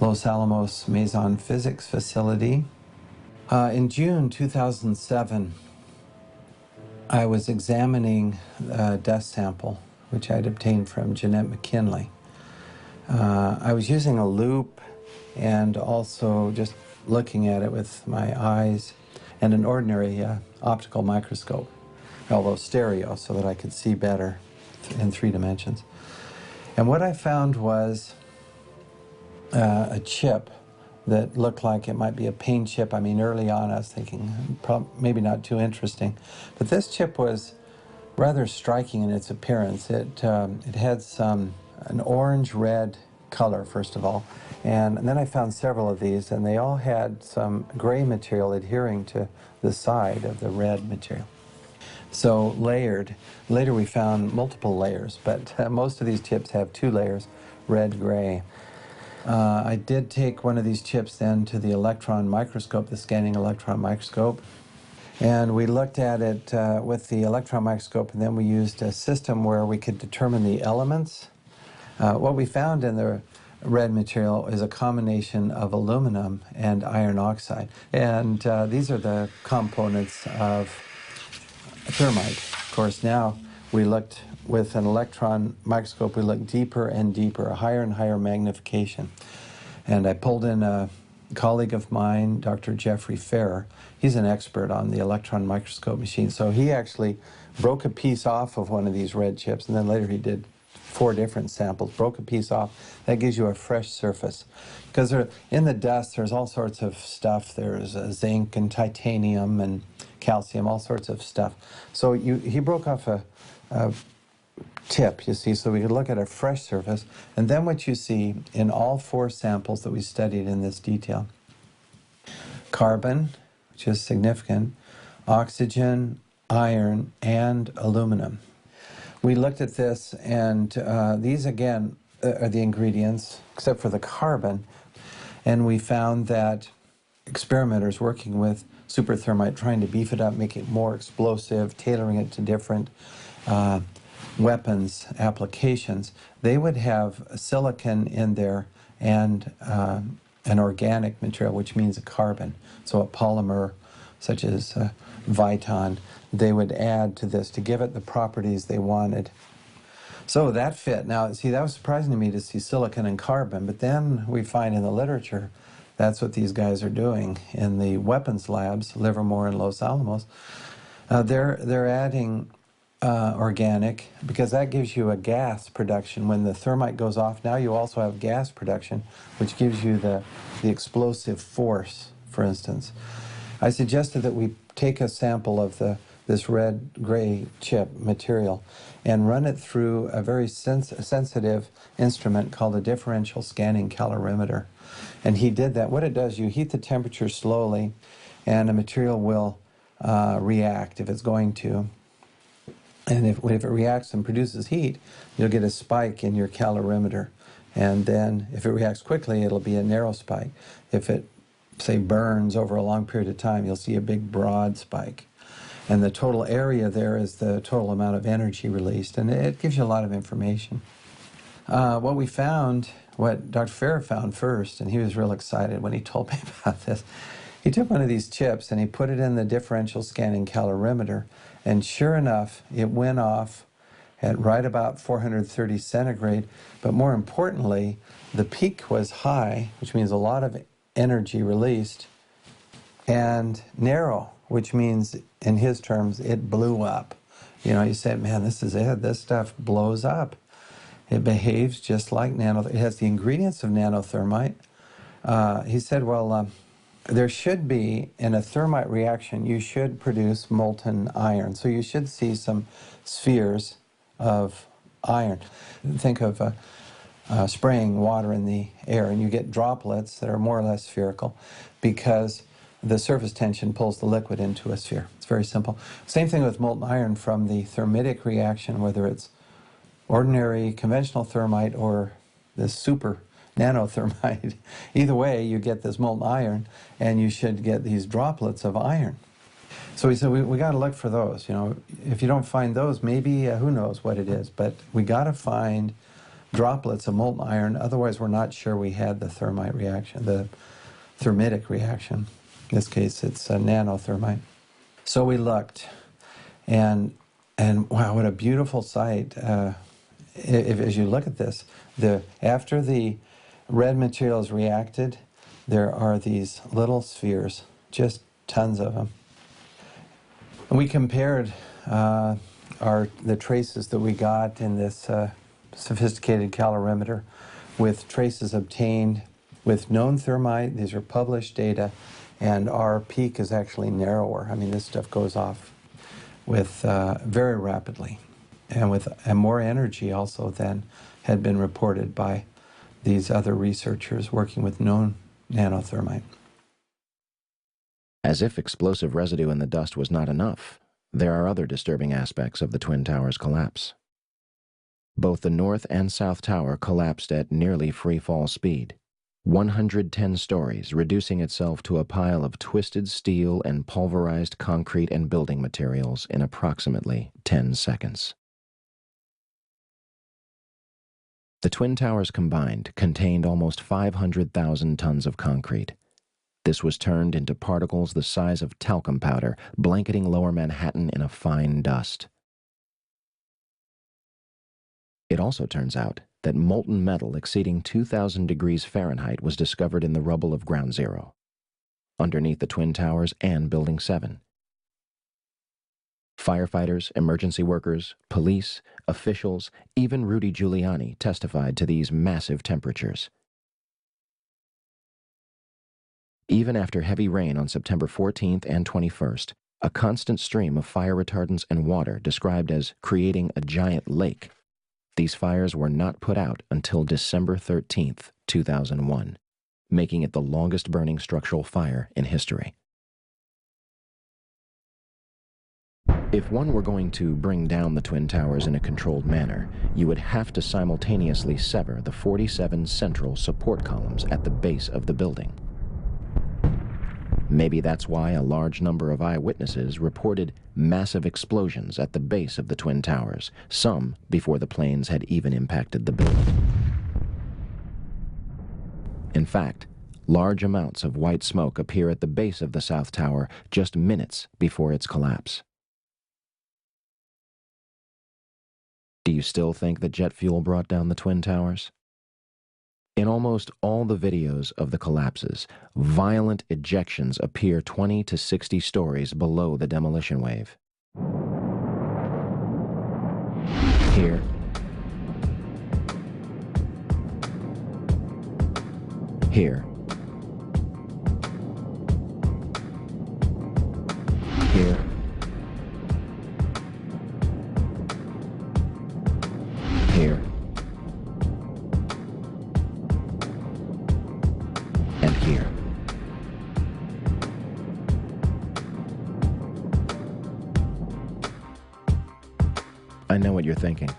Los Alamos Maison Physics Facility. In June 2007, I was examining a dust sample, which I'd obtained from Jeanette McKinley. I was using a loupe and also just looking at it with my eyes and an ordinary optical microscope, although stereo, so that I could see better in 3 dimensions. And what I found was a chip that looked like it might be a paint chip. I mean, early on I was thinking maybe not too interesting, but this chip was rather striking in its appearance. It had an orange-red color, first of all, and then I found several of these, and they all had some gray material adhering to the side of the red material. So layered. Later we found multiple layers, but most of these chips have 2 layers, red, gray. I did take one of these chips then to the electron microscope, the scanning electron microscope, and we looked at it with the electron microscope, and then we used a system where we could determine the elements. What we found in the red material is a combination of aluminum and iron oxide, and these are the components of thermite. Of course, now we looked with an electron microscope, we looked deeper and deeper, a higher and higher magnification. And I pulled in a colleague of mine, Dr. Jeffrey Ferrer, he's an expert on the electron microscope machine. So he actually broke a piece off of one of these red chips, and then later he did 4 different samples, broke a piece off. That gives you a fresh surface. Because in the dust, there's all sorts of stuff. There's zinc and titanium and calcium, all sorts of stuff. So he broke off a tip, you see, so we could look at a fresh surface. And then what you see in all 4 samples that we studied in this detail: carbon, which is significant, oxygen, iron, and aluminum. We looked at this, and these again are the ingredients, except for the carbon, and we found that experimenters working with superthermite, trying to beef it up, make it more explosive, tailoring it to different weapons applications, they would have silicon in there and an organic material, which means a carbon. So a polymer such as Viton, they would add to this to give it the properties they wanted. So that fit. Now, see, that was surprising to me to see silicon and carbon, but then we find in the literature that's what these guys are doing in the weapons labs, Livermore and Los Alamos. They're adding organic, because that gives you a gas production. When the thermite goes off, now you also have gas production, which gives you the explosive force, for instance. I suggested that we take a sample of this red-gray chip material and run it through a very sensitive instrument called a differential scanning calorimeter. And he did that. What it does, you heat the temperature slowly, and the material will react if it's going to. And if it reacts and produces heat, you'll get a spike in your calorimeter. And then if it reacts quickly, it'll be a narrow spike. If it, say, burns over a long period of time, you'll see a big broad spike. And the total area there is the total amount of energy released, and it gives you a lot of information. What we found, what Dr. Ferrer found first, and he was real excited when he told me about this, he took one of these chips and he put it in the differential scanning calorimeter, and sure enough, it went off at right about 430 centigrade, but more importantly, the peak was high, which means a lot of energy released, and narrow, which means, in his terms, it blew up. You know, you said, man, this is it. This stuff blows up. It behaves just like it has the ingredients of nanothermite. He said, well, there should be, in a thermite reaction, you should produce molten iron. So you should see some spheres of iron. Think of spraying water in the air, and you get droplets that are more or less spherical because the surface tension pulls the liquid into a sphere. It's very simple. Same thing with molten iron from the thermitic reaction, whether it's ordinary conventional thermite or this super nanothermite. Either way, you get this molten iron, and you should get these droplets of iron. So we said, we got to look for those. You know, if you don't find those, maybe who knows what it is, but we got to find droplets of molten iron. Otherwise, we're not sure we had the thermite reaction, the thermitic reaction. In this case, it's a nanothermite. So we looked, and wow, what a beautiful sight. As you look at this, after the red material is reacted, there are these little spheres, just tons of them. And we compared the traces that we got in this sophisticated calorimeter with traces obtained with known thermite. These are published data, and our peak is actually narrower. I mean, this stuff goes off with very rapidly, and more energy also than had been reported by these other researchers working with known nanothermite. As if explosive residue in the dust was not enough, there are other disturbing aspects of the Twin Towers collapse. Both the North and South Tower collapsed at nearly free-fall speed, 110 stories, reducing itself to a pile of twisted steel and pulverized concrete and building materials in approximately 10 seconds. The Twin Towers combined contained almost 500,000 tons of concrete. This was turned into particles the size of talcum powder, blanketing Lower Manhattan in a fine dust. It also turns out that molten metal exceeding 2,000 degrees Fahrenheit was discovered in the rubble of Ground Zero, underneath the Twin Towers and Building 7. Firefighters, emergency workers, police, officials, even Rudy Giuliani testified to these massive temperatures. Even after heavy rain on September 14th and 21st, a constant stream of fire retardants and water described as creating a giant lake, these fires were not put out until December 13th, 2001, making it the longest burning structural fire in history. If one were going to bring down the Twin Towers in a controlled manner, you would have to simultaneously sever the 47 central support columns at the base of the building. Maybe that's why a large number of eyewitnesses reported massive explosions at the base of the Twin Towers, some before the planes had even impacted the building. In fact, large amounts of white smoke appear at the base of the South Tower just minutes before its collapse. Do you still think that jet fuel brought down the Twin Towers? In almost all the videos of the collapses, violent ejections appear 20 to 60 stories below the demolition wave. Here, here, here, here, and here. I know what you're thinking.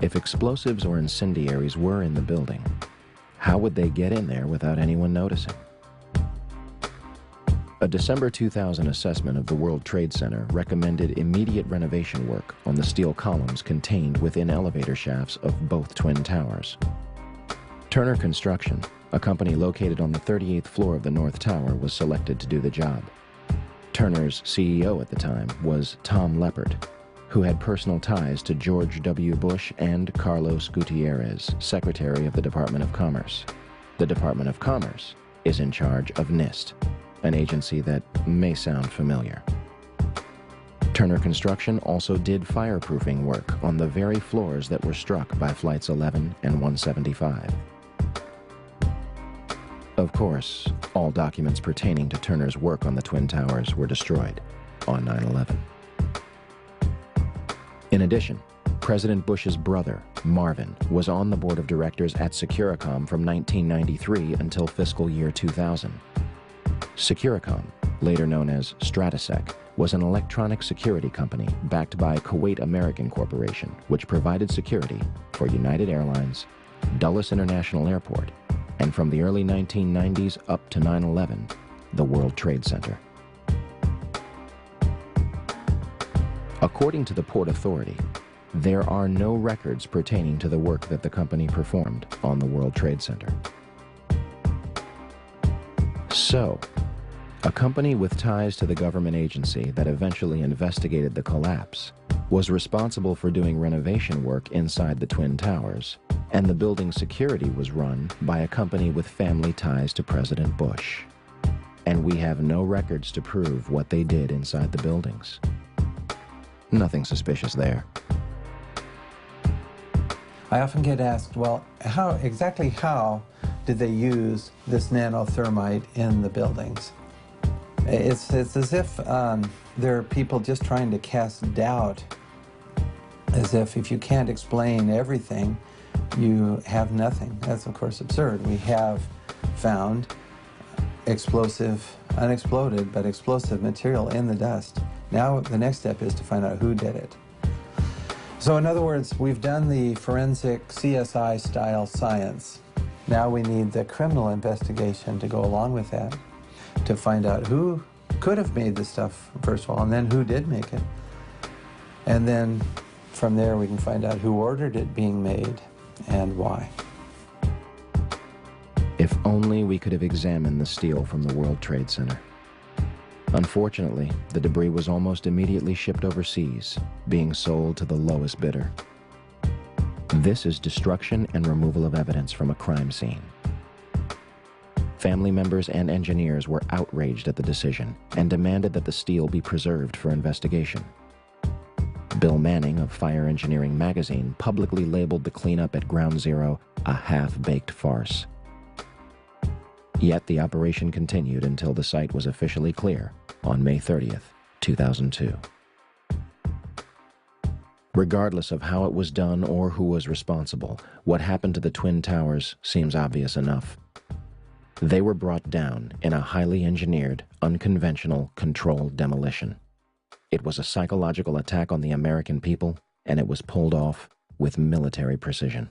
If explosives or incendiaries were in the building, how would they get in there without anyone noticing? A December 2000 assessment of the World Trade Center recommended immediate renovation work on the steel columns contained within elevator shafts of both Twin Towers. Turner Construction, a company located on the 38th floor of the North Tower, was selected to do the job. Turner's CEO at the time was Tom Leppert, who had personal ties to George W. Bush and Carlos Gutierrez, Secretary of the Department of Commerce. The Department of Commerce is in charge of NIST, an agency that may sound familiar. Turner Construction also did fireproofing work on the very floors that were struck by Flights 11 and 175. Of course, all documents pertaining to Turner's work on the Twin Towers were destroyed on 9/11. In addition, President Bush's brother, Marvin, was on the board of directors at Securicom from 1993 until fiscal year 2000. Securicom, later known as Stratesec, was an electronic security company backed by Kuwait American Corporation, which provided security for United Airlines, Dulles International Airport, and from the early 1990s up to 9/11, the World Trade Center. According to the Port Authority, there are no records pertaining to the work that the company performed on the World Trade Center. So, a company with ties to the government agency that eventually investigated the collapse was responsible for doing renovation work inside the Twin Towers, and the building's security was run by a company with family ties to President Bush. And we have no records to prove what they did inside the buildings. Nothing suspicious there. I often get asked, well, exactly how did they use this nanothermite in the buildings? It's as if there are people just trying to cast doubt, as if you can't explain everything, you have nothing. That's, of course, absurd. We have found explosive, unexploded, but explosive material in the dust. Now the next step is to find out who did it. So in other words, we've done the forensic CSI-style science. Now we need the criminal investigation to go along with that, to find out who could have made the stuff, first of all, and then who did make it. And then from there we can find out who ordered it being made and why. If only we could have examined the steel from the World Trade Center. Unfortunately, the debris was almost immediately shipped overseas, being sold to the lowest bidder. This is destruction and removal of evidence from a crime scene. Family members and engineers were outraged at the decision and demanded that the steel be preserved for investigation. Bill Manning of Fire Engineering magazine publicly labeled the cleanup at Ground Zero a half-baked farce. Yet the operation continued until the site was officially clear on May 30th, 2002. Regardless of how it was done or who was responsible, what happened to the Twin Towers seems obvious enough. They were brought down in a highly engineered, unconventional, controlled demolition. It was a psychological attack on the American people, and it was pulled off with military precision.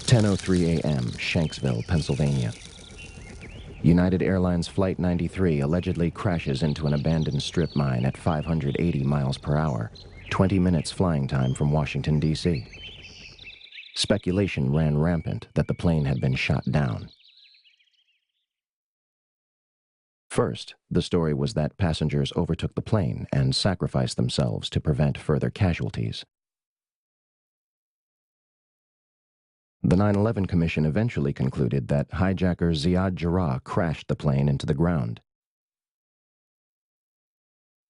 (10:03 a.m., Shanksville, Pennsylvania. United Airlines Flight 93 allegedly crashes into an abandoned strip mine at 580 miles per hour, 20 minutes flying time from Washington, D.C. Speculation ran rampant that the plane had been shot down. First, the story was that passengers overtook the plane and sacrificed themselves to prevent further casualties. The 9/11 Commission eventually concluded that hijacker Ziad Jarrah crashed the plane into the ground.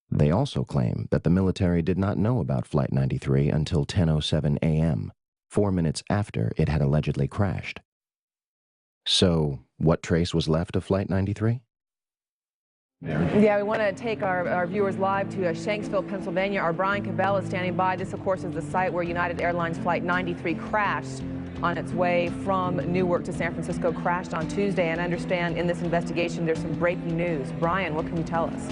They also claim that the military did not know about Flight 93 until 10:07 a.m., 4 minutes after it had allegedly crashed. So, what trace was left of Flight 93? Yeah, we want to take our viewers live to Shanksville, Pennsylvania. Our Brian Cabell is standing by. This, of course, is the site where United Airlines Flight 93 crashed on its way from Newark to San Francisco, crashed on Tuesday. And I understand in this investigation there's some breaking news. Brian, what can you tell us?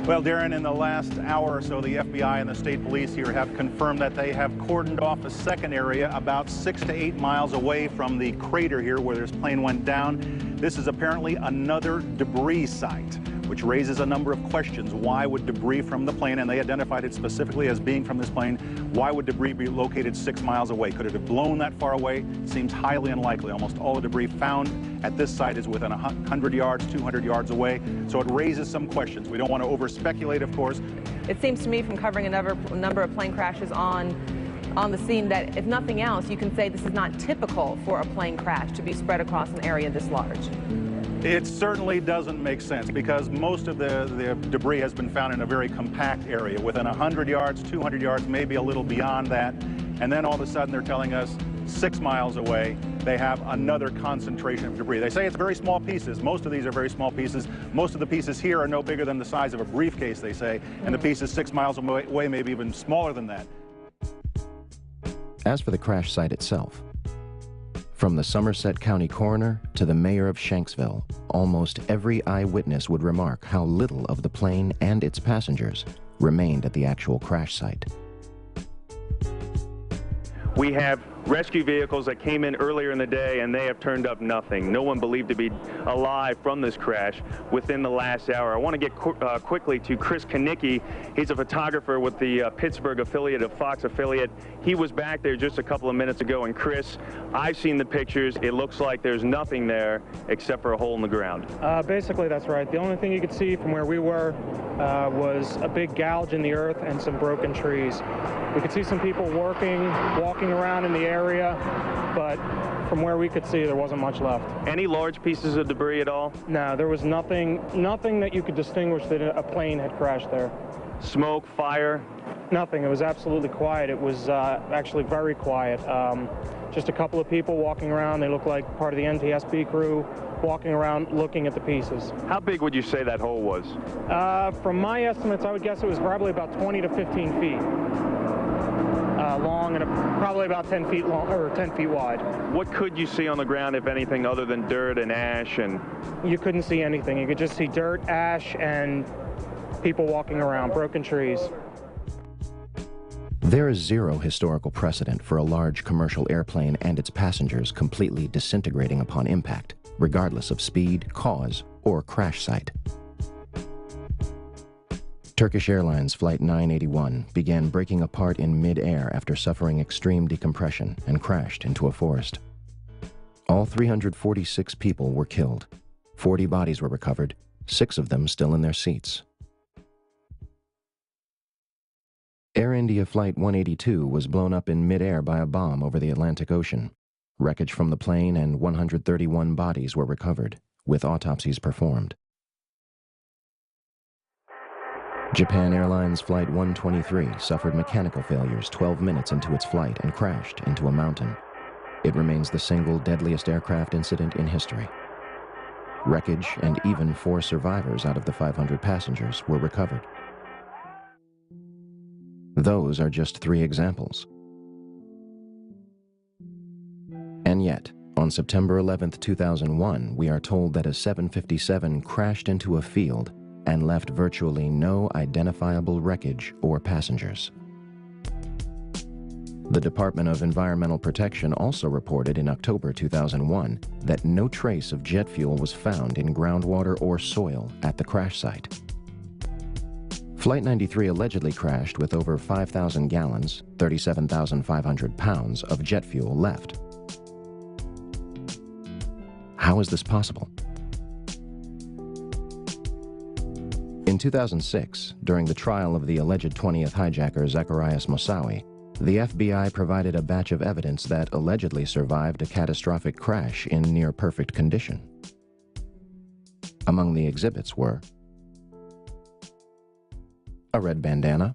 Well, Darren, in the last hour or so, the FBI and the state police here have confirmed that they have cordoned off a second area about 6 to 8 miles away from the crater here where this plane went down. This is apparently another debris site, which raises a number of questions. Why would debris from the plane, and they identified it specifically as being from this plane, why would debris be located 6 miles away? Could it have blown that far away? Seems highly unlikely. Almost all the debris found at this site is within 100 yards, 200 yards away. So it raises some questions. We don't want to over-speculate, of course. It seems to me from covering a number of plane crashes on the scene that, if nothing else, you can say this is not typical for a plane crash to be spread across an area this large. It certainly doesn't make sense because most of the debris has been found in a very compact area within 100 yards, 200 yards, maybe a little beyond that. And then all of a sudden they're telling us 6 miles away they have another concentration of debris. They say it's very small pieces. Most of these are very small pieces. Most of the pieces here are no bigger than the size of a briefcase, they say, and the pieces 6 miles away maybe even smaller than that. As for the crash site itself, from the Somerset County coroner to the mayor of Shanksville, almost every eyewitness would remark how little of the plane and its passengers remained at the actual crash site. We have rescue vehicles that came in earlier in the day, and they have turned up nothing. No one believed to be alive from this crash within the last hour. I want to get quickly to Chris Kanicki. He's a photographer with the Pittsburgh affiliate of Fox affiliate. He was back there just a couple of minutes ago, and Chris, I've seen the pictures. It looks like there's nothing there except for a hole in the ground. Basically, that's right. The only thing you could see from where we were was a big gouge in the earth and some broken trees. We could see some people walking around in the area, but from where we could see, there wasn't much left. Any large pieces of debris at all? No, there was nothing that you could distinguish that a plane had crashed there. Smoke, fire? Nothing. It was absolutely quiet. It was actually very quiet. Just a couple of people walking around. They looked like part of the NTSB crew walking around looking at the pieces. How big would you say that hole was? From my estimates, I would guess it was probably about 20 to 15 feet. Long and probably about 10 feet long or 10 feet wide. What could you see on the ground, if anything, other than dirt and ash? And you couldn't see anything. You could just see dirt, ash, and people walking around, broken trees. There is zero historical precedent for a large commercial airplane and its passengers completely disintegrating upon impact, regardless of speed, cause, or crash site. Turkish Airlines Flight 981 began breaking apart in mid-air after suffering extreme decompression and crashed into a forest. All 346 people were killed. 40 bodies were recovered, 6 of them still in their seats. Air India Flight 182 was blown up in mid-air by a bomb over the Atlantic Ocean. Wreckage from the plane and 131 bodies were recovered, with autopsies performed. Japan Airlines Flight 123 suffered mechanical failures 12 minutes into its flight and crashed into a mountain. It remains the single deadliest aircraft incident in history. Wreckage and even 4 survivors out of the 500 passengers were recovered. Those are just 3 examples. And yet, on September 11, 2001, we are told that a 757 crashed into a field and left virtually no identifiable wreckage or passengers. The Department of Environmental Protection also reported in October 2001 that no trace of jet fuel was found in groundwater or soil at the crash site. Flight 93 allegedly crashed with over 5,000 gallons, 37,500 pounds of jet fuel left. How is this possible? In 2006, during the trial of the alleged 20th hijacker Zacarias Moussaoui, the FBI provided a batch of evidence that allegedly survived a catastrophic crash in near-perfect condition. Among the exhibits were a red bandana,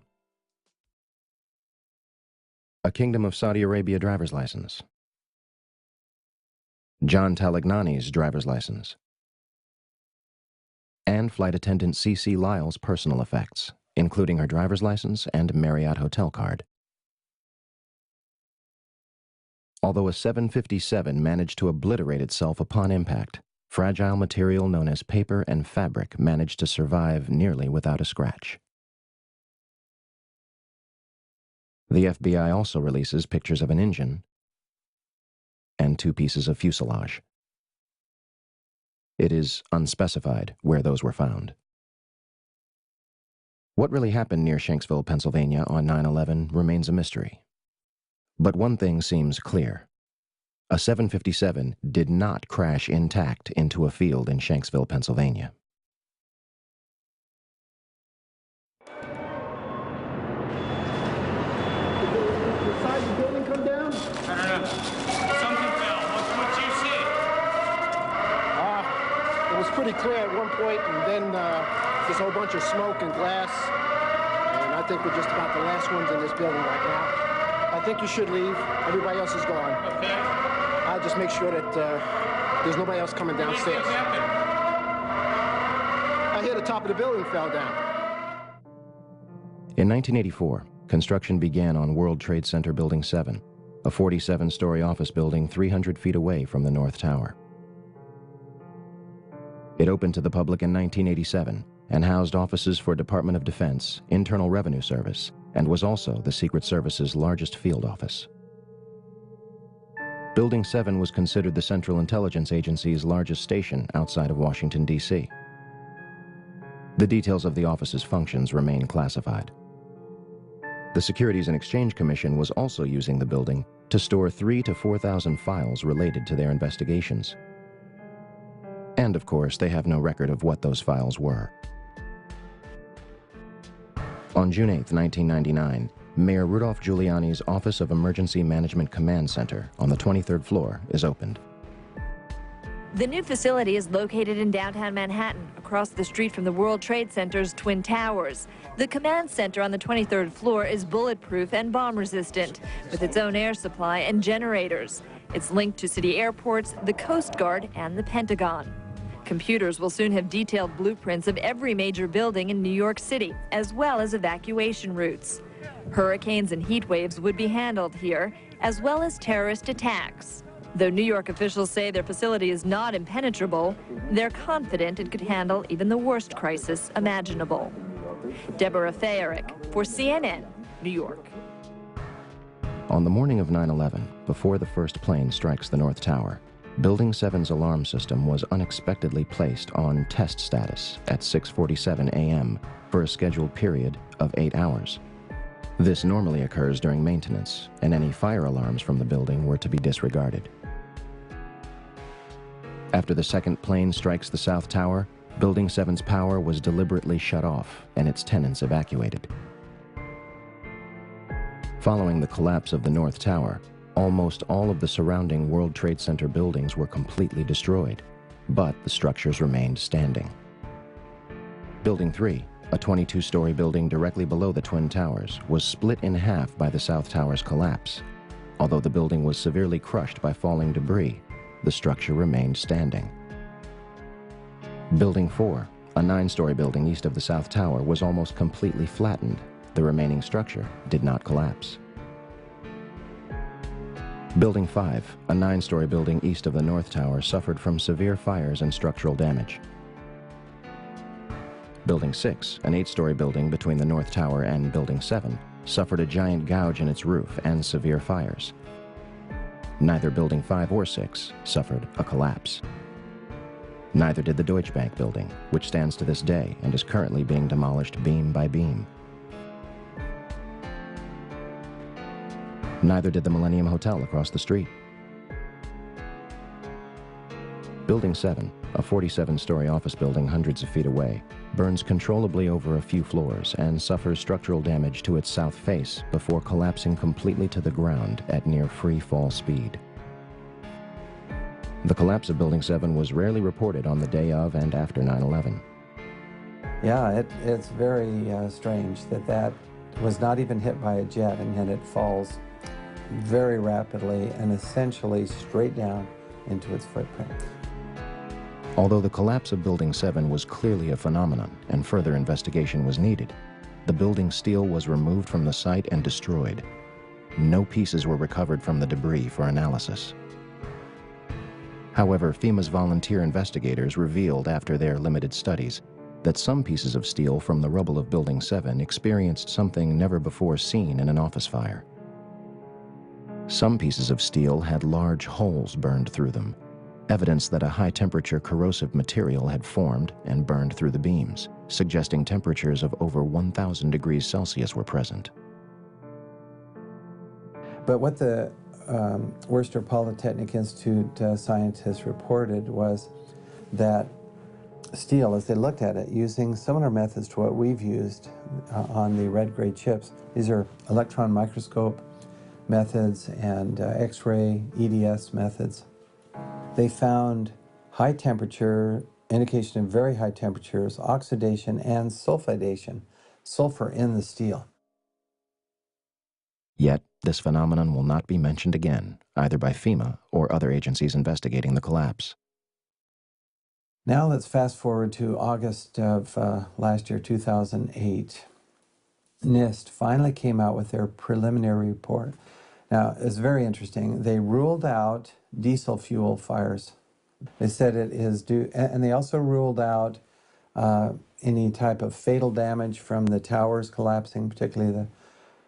a Kingdom of Saudi Arabia driver's license, John Talagnani's driver's license, and flight attendant C.C. Lyle's personal effects, including her driver's license and Marriott hotel card. Although a 757 managed to obliterate itself upon impact, fragile material known as paper and fabric managed to survive nearly without a scratch. The FBI also releases pictures of an engine and 2 pieces of fuselage. It is unspecified where those were found. What really happened near Shanksville, Pennsylvania on 9/11 remains a mystery. But one thing seems clear. A 757 did not crash intact into a field in Shanksville, Pennsylvania. It was pretty clear at one point, and then there's a whole bunch of smoke and glass, and I think we're just about the last ones in this building right now. I think you should leave. Everybody else is gone. Okay. I'll just make sure that there's nobody else coming downstairs. I hear the top of the building fell down. In 1984, construction began on World Trade Center Building 7, a 47-story office building 300 feet away from the North Tower. It opened to the public in 1987 and housed offices for Department of Defense, Internal Revenue Service, and was also the Secret Service's largest field office. Building 7 was considered the Central Intelligence Agency's largest station outside of Washington, D.C. The details of the office's functions remain classified. The Securities and Exchange Commission was also using the building to store 3,000 to 4,000 files related to their investigations. And of course, they have no record of what those files were. On June 8, 1999, Mayor Rudolph Giuliani's Office of Emergency Management Command Center on the 23rd floor is opened. The new facility is located in downtown Manhattan, across the street from the World Trade Center's Twin Towers. The command center on the 23rd floor is bulletproof and bomb-resistant, with its own air supply and generators. It's linked to city airports, the Coast Guard, and the Pentagon. Computers will soon have detailed blueprints of every major building in New York City, as well as evacuation routes. Hurricanes and heat waves would be handled here, as well as terrorist attacks. Though New York officials say their facility is not impenetrable, they're confident it could handle even the worst crisis imaginable. Deborah Fayerick for CNN, New York. On the morning of 9/11, before the first plane strikes the North Tower, Building 7's alarm system was unexpectedly placed on test status at 6:47 a.m. for a scheduled period of 8 hours. This normally occurs during maintenance, and any fire alarms from the building were to be disregarded. After the second plane strikes the South Tower, Building 7's power was deliberately shut off and its tenants evacuated. Following the collapse of the North Tower, almost all of the surrounding World Trade Center buildings were completely destroyed, but the structures remained standing. Building 3, a 22-story building directly below the Twin Towers, was split in half by the South Tower's collapse. Although the building was severely crushed by falling debris, the structure remained standing. Building 4, a 9-story building east of the South Tower, was almost completely flattened. The remaining structure did not collapse. Building 5, a 9-story building east of the North Tower, suffered from severe fires and structural damage. Building 6, an 8-story building between the North Tower and Building 7, suffered a giant gouge in its roof and severe fires. Neither Building 5 or 6 suffered a collapse. Neither did the Deutsche Bank building, which stands to this day and is currently being demolished beam by beam. Neither did the Millennium Hotel across the street. Building 7, a 47-story office building hundreds of feet away, burns controllably over a few floors and suffers structural damage to its south face before collapsing completely to the ground at near free fall speed. The collapse of Building 7 was rarely reported on the day of and after 9/11. Yeah, it's very strange that was not even hit by a jet, and yet it falls very rapidly and essentially straight down into its footprint. Although the collapse of Building 7 was clearly a phenomenon and further investigation was needed, the building's steel was removed from the site and destroyed. No pieces were recovered from the debris for analysis. However, FEMA's volunteer investigators revealed after their limited studies that some pieces of steel from the rubble of Building 7 experienced something never before seen in an office fire. Some pieces of steel had large holes burned through them, evidence that a high-temperature corrosive material had formed and burned through the beams, suggesting temperatures of over 1,000 degrees Celsius were present. But what the Worcester Polytechnic Institute scientists reported was that steel, as they looked at it, using similar methods to what we've used on the red gray chips. These are electron microscope methods and X-ray EDS methods. They found high temperature, indication of very high temperatures, oxidation and sulfidation, sulfur in the steel. Yet, this phenomenon will not be mentioned again, either by FEMA or other agencies investigating the collapse. Now let's fast forward to August of last year, 2008. NIST finally came out with their preliminary report. Now, it's very interesting. They ruled out diesel fuel fires. They said it is due, and they also ruled out any type of fatal damage from the towers collapsing, particularly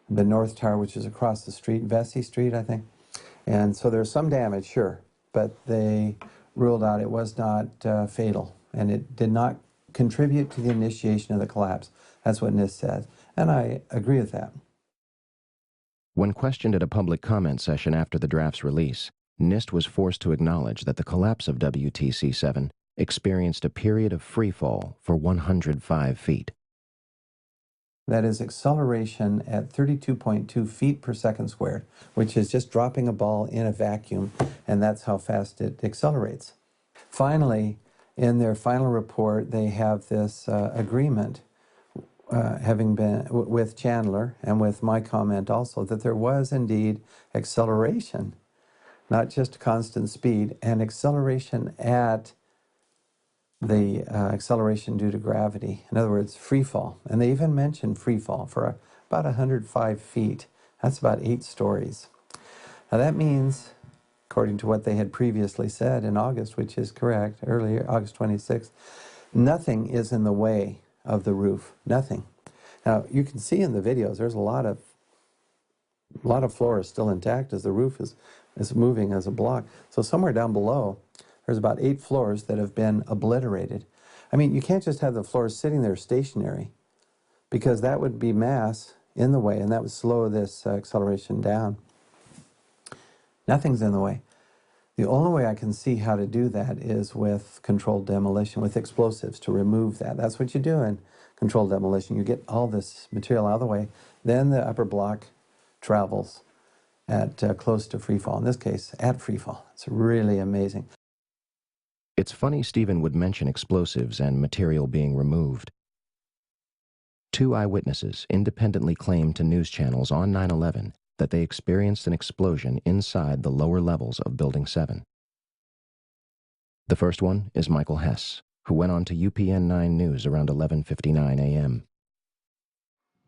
the North Tower, which is across the street, Vesey Street, I think. And so there's some damage, sure, but they ruled out it was not fatal, and it did not contribute to the initiation of the collapse. That's what NIST says, and I agree with that. When questioned at a public comment session after the draft's release, NIST was forced to acknowledge that the collapse of WTC-7 experienced a period of freefall for 105 feet. That is acceleration at 32.2 feet per second squared, which is just dropping a ball in a vacuum, and that's how fast it accelerates. Finally, in their final report, they have this agreement, having been with Chandler and with my comment also, that there was indeed acceleration, not just constant speed, and acceleration at the acceleration due to gravity. In other words, free fall. And they even mentioned free fall for about 105 feet. That's about 8 stories. Now that means, according to what they had previously said in August, which is correct, earlier, August 26th, nothing is in the way of the roof. Nothing. Now you can see in the videos there's a lot of floor is still intact as the roof is It's moving as a block. So somewhere down below, there's about 8 floors that have been obliterated. I mean, you can't just have the floors sitting there stationary, because that would be mass in the way, and that would slow this acceleration down. Nothing's in the way. The only way I can see how to do that is with controlled demolition, with explosives, to remove that. That's what you do in controlled demolition. You get all this material out of the way, then the upper block travels at close to free fall. In this case, at free fall. It's really amazing. It's funny Stephen would mention explosives and material being removed. 2 eyewitnesses independently claimed to news channels on 9/11 that they experienced an explosion inside the lower levels of Building 7. The first one is Michael Hess, who went on to UPN 9 News around 11:59 a.m.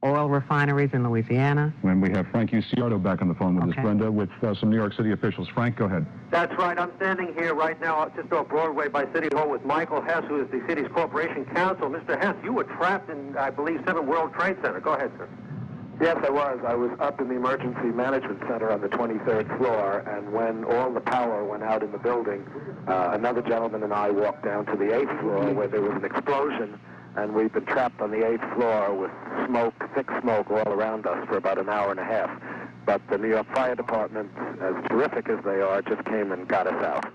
Oil refineries in Louisiana. And we have Frank Uciardo back on the phone with us, Brenda, with some New York City officials. Frank, go ahead. That's right. I'm standing here right now just off Broadway by City Hall with Michael Hess, who is the city's corporation counsel. Mr. Hess, you were trapped in, I believe, 7 World Trade Center. Go ahead, sir. Yes, I was. I was up in the Emergency Management Center on the 23rd floor, and when all the power went out in the building, another gentleman and I walked down to the 8th floor where there was an explosion, and we've been trapped on the 8th floor with smoke, thick smoke all around us for about an hour and a half. But the New York Fire Department, as terrific as they are, just came and got us out.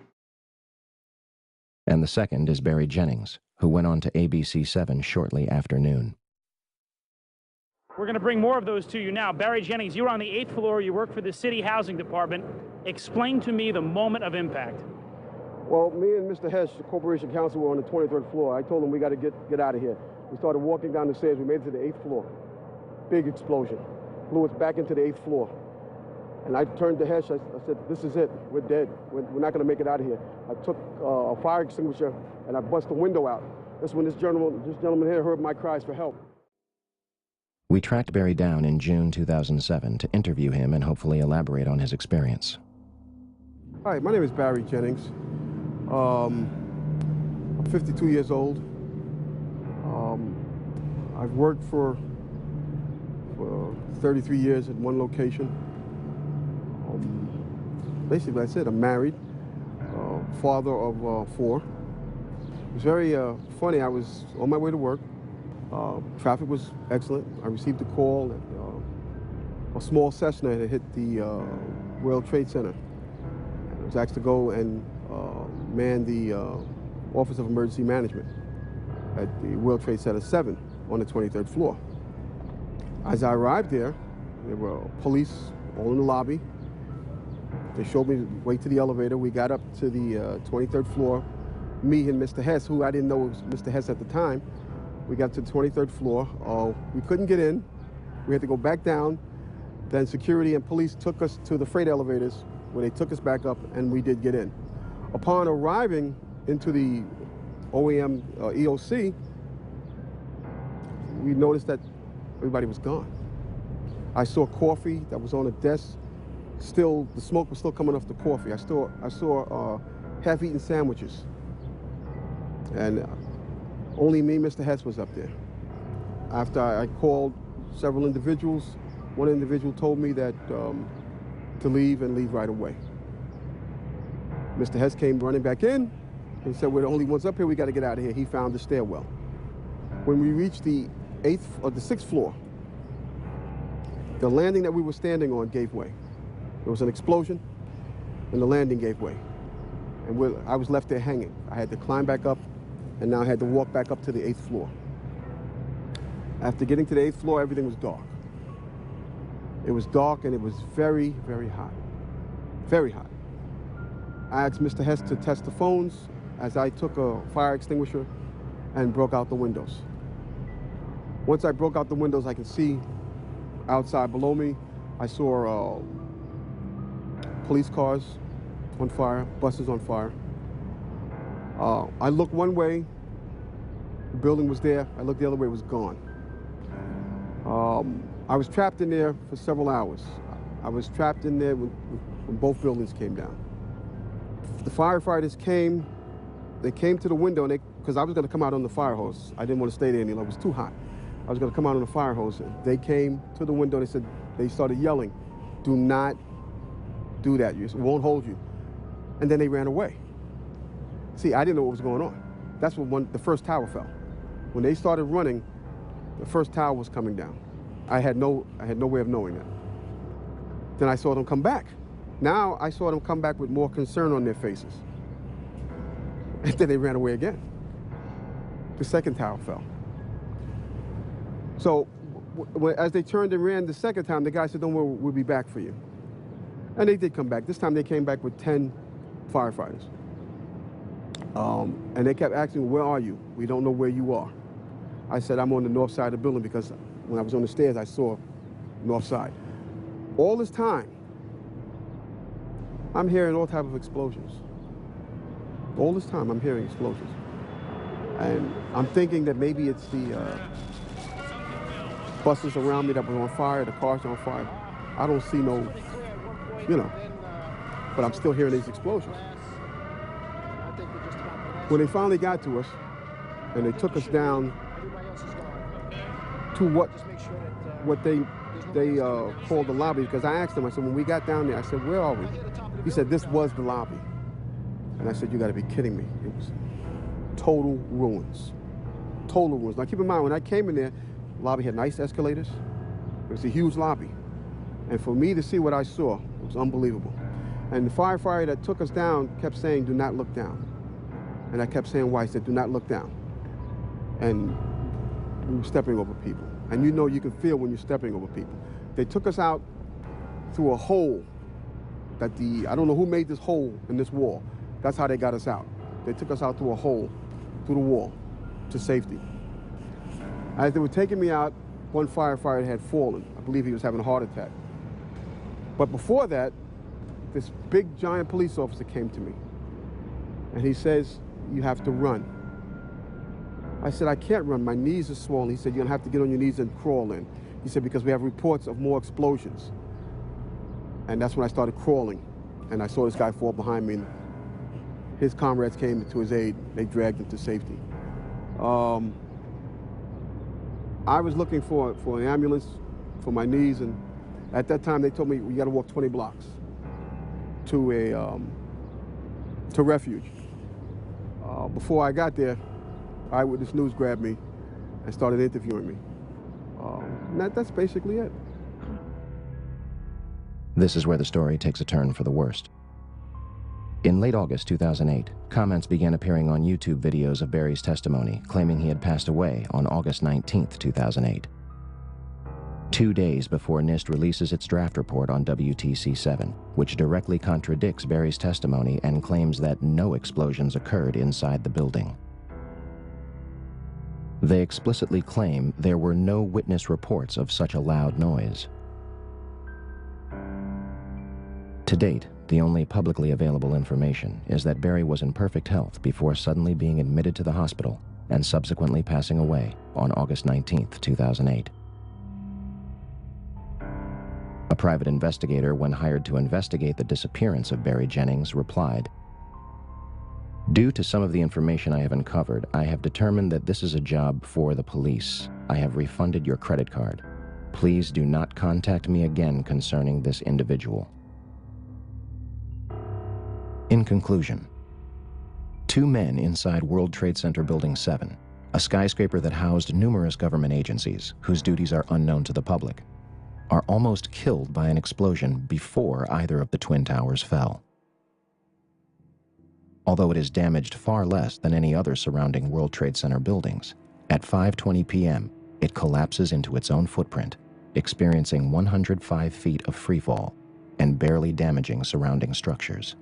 And the second is Barry Jennings, who went on to ABC 7 shortly after noon. We're going to bring more of those to you now. Barry Jennings, you're on the 8th floor. You work for the City Housing Department. Explain to me the moment of impact. Well, me and Mr. Hess, the corporation counsel, were on the 23rd floor. I told him we got to get out of here. We started walking down the stairs. We made it to the 8th floor. Big explosion. Blew us back into the 8th floor. And I turned to Hess. I said, this is it. We're dead. We're not going to make it out of here. I took a fire extinguisher and I bust the window out. That's when this gentleman here heard my cries for help. We tracked Barry down in June 2007 to interview him and hopefully elaborate on his experience. Hi, my name is Barry Jennings. I'm 52 years old. I've worked for 33 years at one location. Basically, that's it. I'm married, father of 4. It was very funny. I was on my way to work. Traffic was excellent. I received a call that a small Cessna had hit the World Trade Center. I was asked to go and man the Office of Emergency Management at the World Trade Center 7 on the 23rd floor. As I arrived there were police all in the lobby. They showed me the way to the elevator. We got up to the 23rd floor. Me and Mr. Hess, who I didn't know was Mr. Hess at the time, we got to the 23rd floor. We couldn't get in. We had to go back down. Then security and police took us to the freight elevators where they took us back up, and we did get in. Upon arriving into the OEM EOC, we noticed that everybody was gone. I saw coffee that was on a desk. Still, the smoke was still coming off the coffee. I saw half-eaten sandwiches. And only me, Mr. Hess, was up there. After I called several individuals, one individual told me that to leave and leave right away. Mr. Hess came running back in and said, we're the only ones up here, we got to get out of here. He found the stairwell. When we reached the 8th or the 6th floor, the landing that we were standing on gave way. There was an explosion and the landing gave way. And I was left there hanging. I had to climb back up, and now I had to walk back up to the 8th floor. After getting to the 8th floor, everything was dark. It was dark and it was very, very hot. Very hot. I asked Mr. Hess to test the phones as I took a fire extinguisher and broke out the windows. Once I broke out the windows, I could see outside below me. I saw police cars on fire, buses on fire. I looked one way, the building was there. I looked the other way, it was gone. I was trapped in there for several hours. I was trapped in there when both buildings came down. The firefighters came, they came to the window, and because I was going to come out on the fire hose. I didn't want to stay there any longer, it was too hot. I was going to come out on the fire hose. They came to the window, and they started yelling, do not do that. It won't hold you. And then they ran away. See, I didn't know what was going on. That's when the first tower fell. When they started running, the first tower was coming down. I had no way of knowing that. Then I saw them come back. Now I saw them come back with more concern on their faces. And then they ran away again. The second tower fell. So as they turned and ran the second time, the guy said, "Don't worry, we'll be back for you." And they did come back. This time they came back with 10 firefighters. And they kept asking, "Where are you? We don't know where you are." I said, "I'm on the north side of the building," because when I was on the stairs, I saw north side. All this time, I'm hearing all types of explosions. All this time, I'm hearing explosions. And I'm thinking that maybe it's the buses around me that were on fire, the cars on fire. I don't see no, but I'm still hearing these explosions. When they finally got to us, and they took us down to what they called the lobby, because I asked them, I said, when we got down there, I said, "Where are we?" He said, "This was the lobby." And I said, "You gotta be kidding me." It was total ruins. Total ruins. Now keep in mind, when I came in there, the lobby had nice escalators. It was a huge lobby. And for me to see what I saw, it was unbelievable. And the firefighter that took us down kept saying, "Do not look down." And I kept saying why. He said, "Do not look down." And we were stepping over people. And you can feel when you're stepping over people. They took us out through a hole that I don't know who made this hole in this wall. That's how they got us out. They took us out through a hole, through the wall, to safety. As they were taking me out, one firefighter had fallen. I believe he was having a heart attack. But before that, this big, giant police officer came to me. And he says, "You have to run." I said, "I can't run. My knees are swollen." He said, "You're going to have to get on your knees and crawl in." He said, "Because we have reports of more explosions." And that's when I started crawling. And I saw this guy fall behind me. And his comrades came to his aid. They dragged him to safety. I was looking for an ambulance for my knees. And at that time, they told me, "We got to walk 20 blocks to refuge." Before I got there, Eyewitness News grabbed me and started interviewing me. And that's basically it. This is where the story takes a turn for the worst. In late August 2008, comments began appearing on YouTube videos of Barry's testimony, claiming he had passed away on August 19, 2008. 2 days before NIST releases its draft report on WTC-7, which directly contradicts Barry's testimony and claims that no explosions occurred inside the building. They explicitly claim there were no witness reports of such a loud noise. To date, the only publicly available information is that Barry was in perfect health before suddenly being admitted to the hospital and subsequently passing away on August 19, 2008. A private investigator, when hired to investigate the disappearance of Barry Jennings, replied, "Due to some of the information I have uncovered, I have determined that this is a job for the police. I have refunded your credit card. Please do not contact me again concerning this individual." In conclusion, 2 men inside World Trade Center Building 7, a skyscraper that housed numerous government agencies whose duties are unknown to the public, are almost killed by an explosion before either of the Twin Towers fell. Although it is damaged far less than any other surrounding World Trade Center buildings, at 5:20 p.m., it collapses into its own footprint, experiencing 105 feet of freefall and barely damaging surrounding structures.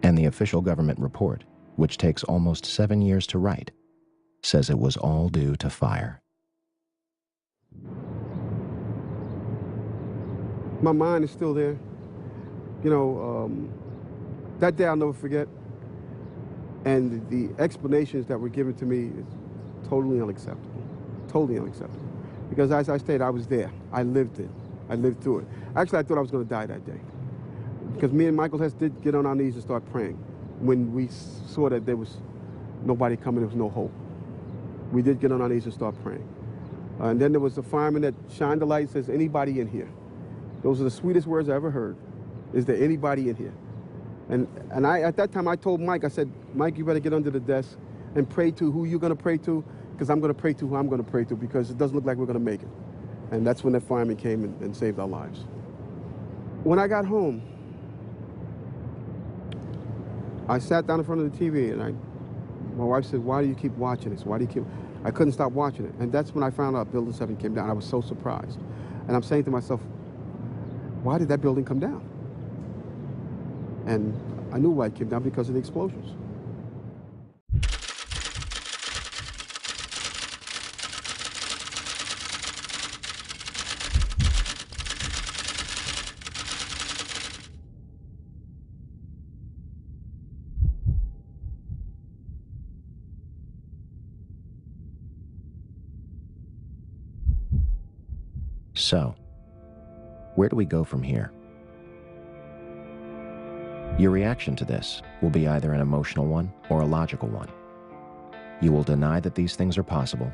And the official government report, which takes almost 7 years to write, says it was all due to fire. My mind is still there. That day I'll never forget. And the explanations that were given to me is totally unacceptable. Totally unacceptable. Because as I stated, I was there. I lived it. I lived through it. Actually, I thought I was going to die that day. Because me and Michael Hess did get on our knees and start praying when we saw that there was nobody coming, there was no hope. We did get on our knees and start praying. And then there was a fireman that shined the light and says, "Anybody in here?" Those are the sweetest words I ever heard. Is there anybody in here? And at that time, I told Mike, I said, Mike, you better get under the desk and pray to who you're going to pray to, because I'm going to pray to who I'm going to pray to, because it doesn't look like we're going to make it. And that's when the fireman came and saved our lives. When I got home, I sat down in front of the TV, and my wife said, why do you keep watching this? Why do you keep... I couldn't stop watching it. And that's when I found out Building 7 came down. I was so surprised. And I'm saying to myself, why did that building come down? And I knew why it came down, because of the explosions. So, where do we go from here? Your reaction to this will be either an emotional one or a logical one. You will deny that these things are possible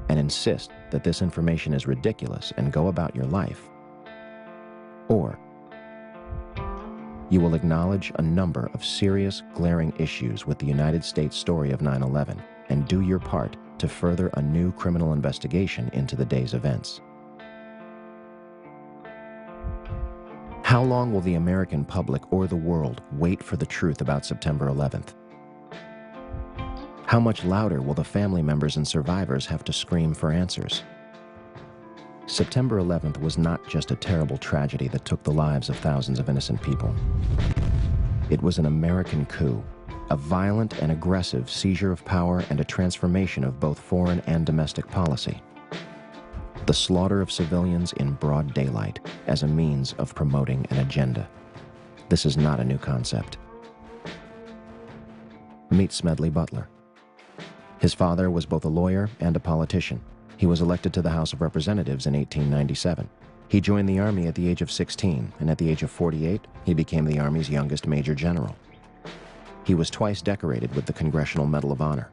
and insist that this information is ridiculous and go about your life. Or you will acknowledge a number of serious, glaring issues with the United States story of 9/11 and do your part to further a new criminal investigation into the day's events. How long will the American public or the world wait for the truth about September 11th? How much louder will the family members and survivors have to scream for answers? September 11th was not just a terrible tragedy that took the lives of thousands of innocent people. It was an American coup, a violent and aggressive seizure of power and a transformation of both foreign and domestic policy. The slaughter of civilians in broad daylight as a means of promoting an agenda. This is not a new concept. Meet Smedley Butler. His father was both a lawyer and a politician. He was elected to the House of Representatives in 1897. He joined the Army at the age of 16, and at the age of 48, he became the Army's youngest Major General. He was twice decorated with the Congressional Medal of Honor.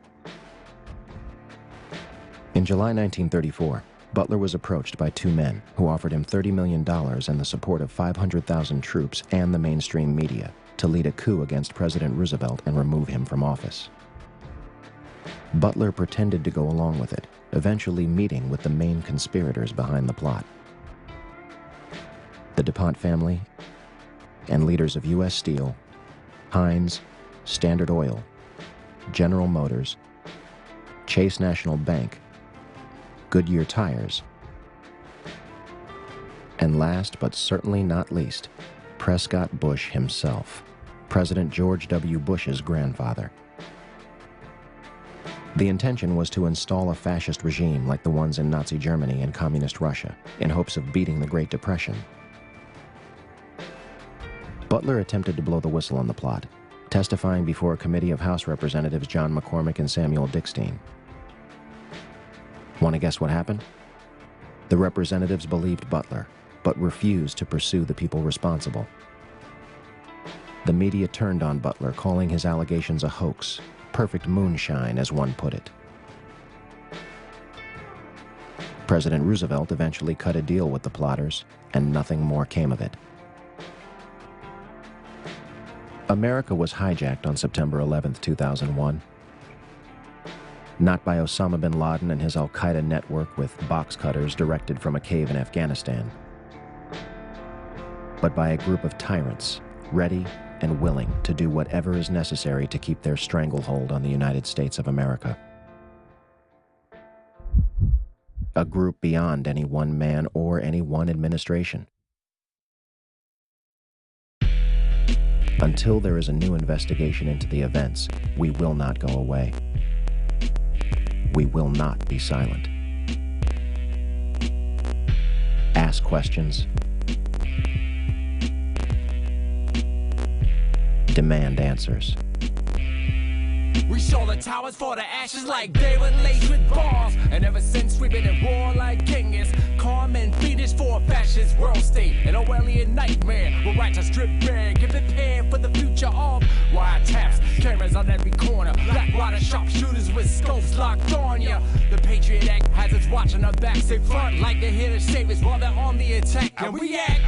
In July 1934, Butler was approached by two men who offered him $30 million and the support of 500,000 troops and the mainstream media to lead a coup against President Roosevelt and remove him from office. Butler pretended to go along with it, eventually meeting with the main conspirators behind the plot. The DuPont family and leaders of U.S. Steel, Heinz, Standard Oil, General Motors, Chase National Bank, Goodyear Tires, and last but certainly not least, Prescott Bush himself, President George W. Bush's grandfather. The intention was to install a fascist regime like the ones in Nazi Germany and Communist Russia, in hopes of beating the Great Depression. Butler attempted to blow the whistle on the plot, testifying before a committee of House Representatives John McCormick and Samuel Dickstein. Want to guess what happened? The representatives believed Butler, but refused to pursue the people responsible. The media turned on Butler, calling his allegations a hoax, perfect moonshine, as one put it. President Roosevelt eventually cut a deal with the plotters, and nothing more came of it. America was hijacked on September 11, 2001. Not by Osama bin Laden and his al-Qaeda network with box cutters directed from a cave in Afghanistan, but by a group of tyrants, ready and willing to do whatever is necessary to keep their stranglehold on the United States of America. A group beyond any one man or any one administration. Until there is a new investigation into the events, we will not go away. We will not be silent. Ask questions. Demand answers. We show the towers for the ashes like they were laced with balls. And ever since we've been at war like Genghis, calm and fiendish for a fascist world state. An Orwellian nightmare will write a strip bare. Get prepared for the future of wiretaps. Cameras on every corner, black while the sharpshooters with scopes locked on ya. The Patriot Act has us watching our backs. They front like they're here to save us while they're on the attack. And we act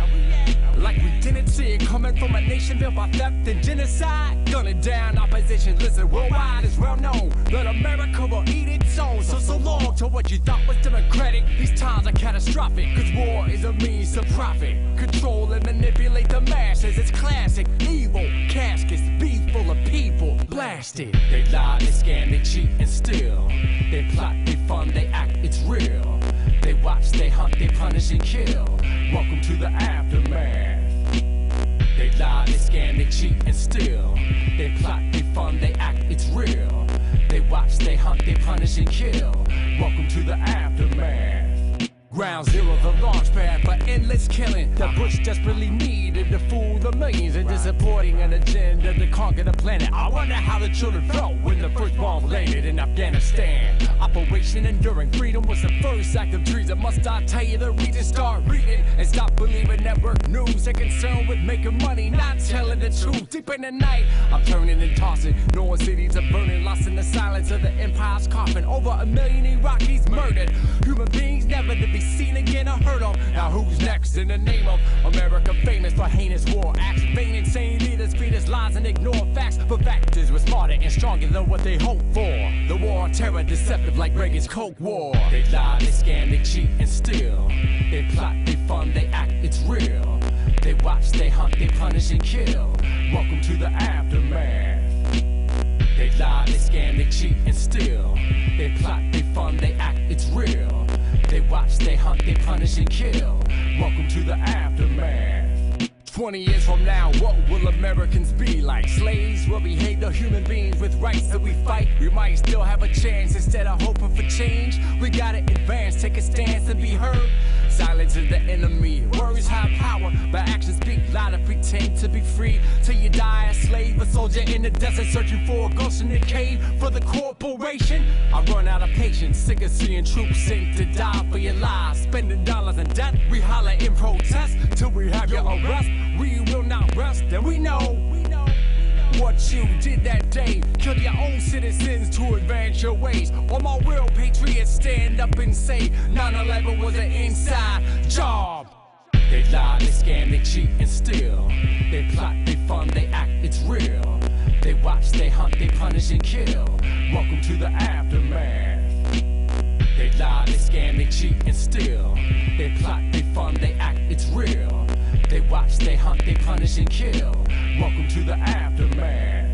like we didn't see it coming from a nation built by theft and genocide. Gunning down opposition, listen, worldwide is well known that America will eat its own. So long to what you thought was democratic. These times are catastrophic, cause war is a means to profit. Control and manipulate the masses, it's classic. Evil caskets, be full of people blasted. They lie, they scam, they cheat and steal. They plot, they fund, they act, it's real. They watch, they hunt, they punish and kill. Welcome to the aftermath. They lie, they scam, they cheat and steal. They plot, they fund, they act, it's real. They watch, they hunt, they punish and kill. Welcome to the aftermath. Ground zero, the launch pad for endless killing that Bush desperately needed to fool the millions into supporting an agenda to conquer the planet. I wonder how the children felt when the first bomb landed in Afghanistan. Operation Enduring Freedom was the first act of treason. Must I tell you the reason? Start reading and stop believing network news. They're concerned with making money, not telling the truth. Deep in the night, I'm turning and tossing, knowing cities are burning, lost in the silence of the empire's coffin. Over 1 million Iraqis murdered, human beings never to be seen again or heard of. Now who's next in the name of America, famous for heinous war acts? Vain, insane leaders feed us lies and ignore facts. But factors were smarter and stronger than what they hoped for. The war on terror, deceptive like Reagan's Coke War. They lie, they scam, they cheat and steal. They plot, they fund, they act, it's real. They watch, they hunt, they punish and kill. Welcome to the aftermath. They lie, they scam, they cheat and steal. They plot, they fund, they act, it's real. They watch, they hunt, they punish and kill. Welcome to the aftermath. 20 years from now, what will Americans be like? Slaves will behave to human beings with rights that we fight. We might still have a chance instead of hoping for change. We gotta advance, take a stance and be heard. Silence is the enemy. Words have power, but actions speak louder. Pretend to be free till you die a slave. A soldier in the desert searching for a ghost in the cave for the corporation. I run out of patience, sick of seeing troops sink to die for your lives. Spending dollars in debt, we holler in protest till we have your arrest. We will not rest, and we know what you did that day. Killed your own citizens to advance your ways. All my real patriots stand up and say 9/11 was an inside job. They lie, they scam, they cheat and steal. They plot, they fund, they act, it's real. They watch, they hunt, they punish and kill. Welcome to the aftermath. They lie, they scam, they cheat and steal. They plot, they fund, they act, it's real. They watch, they hunt, they punish and kill. Welcome to the aftermath.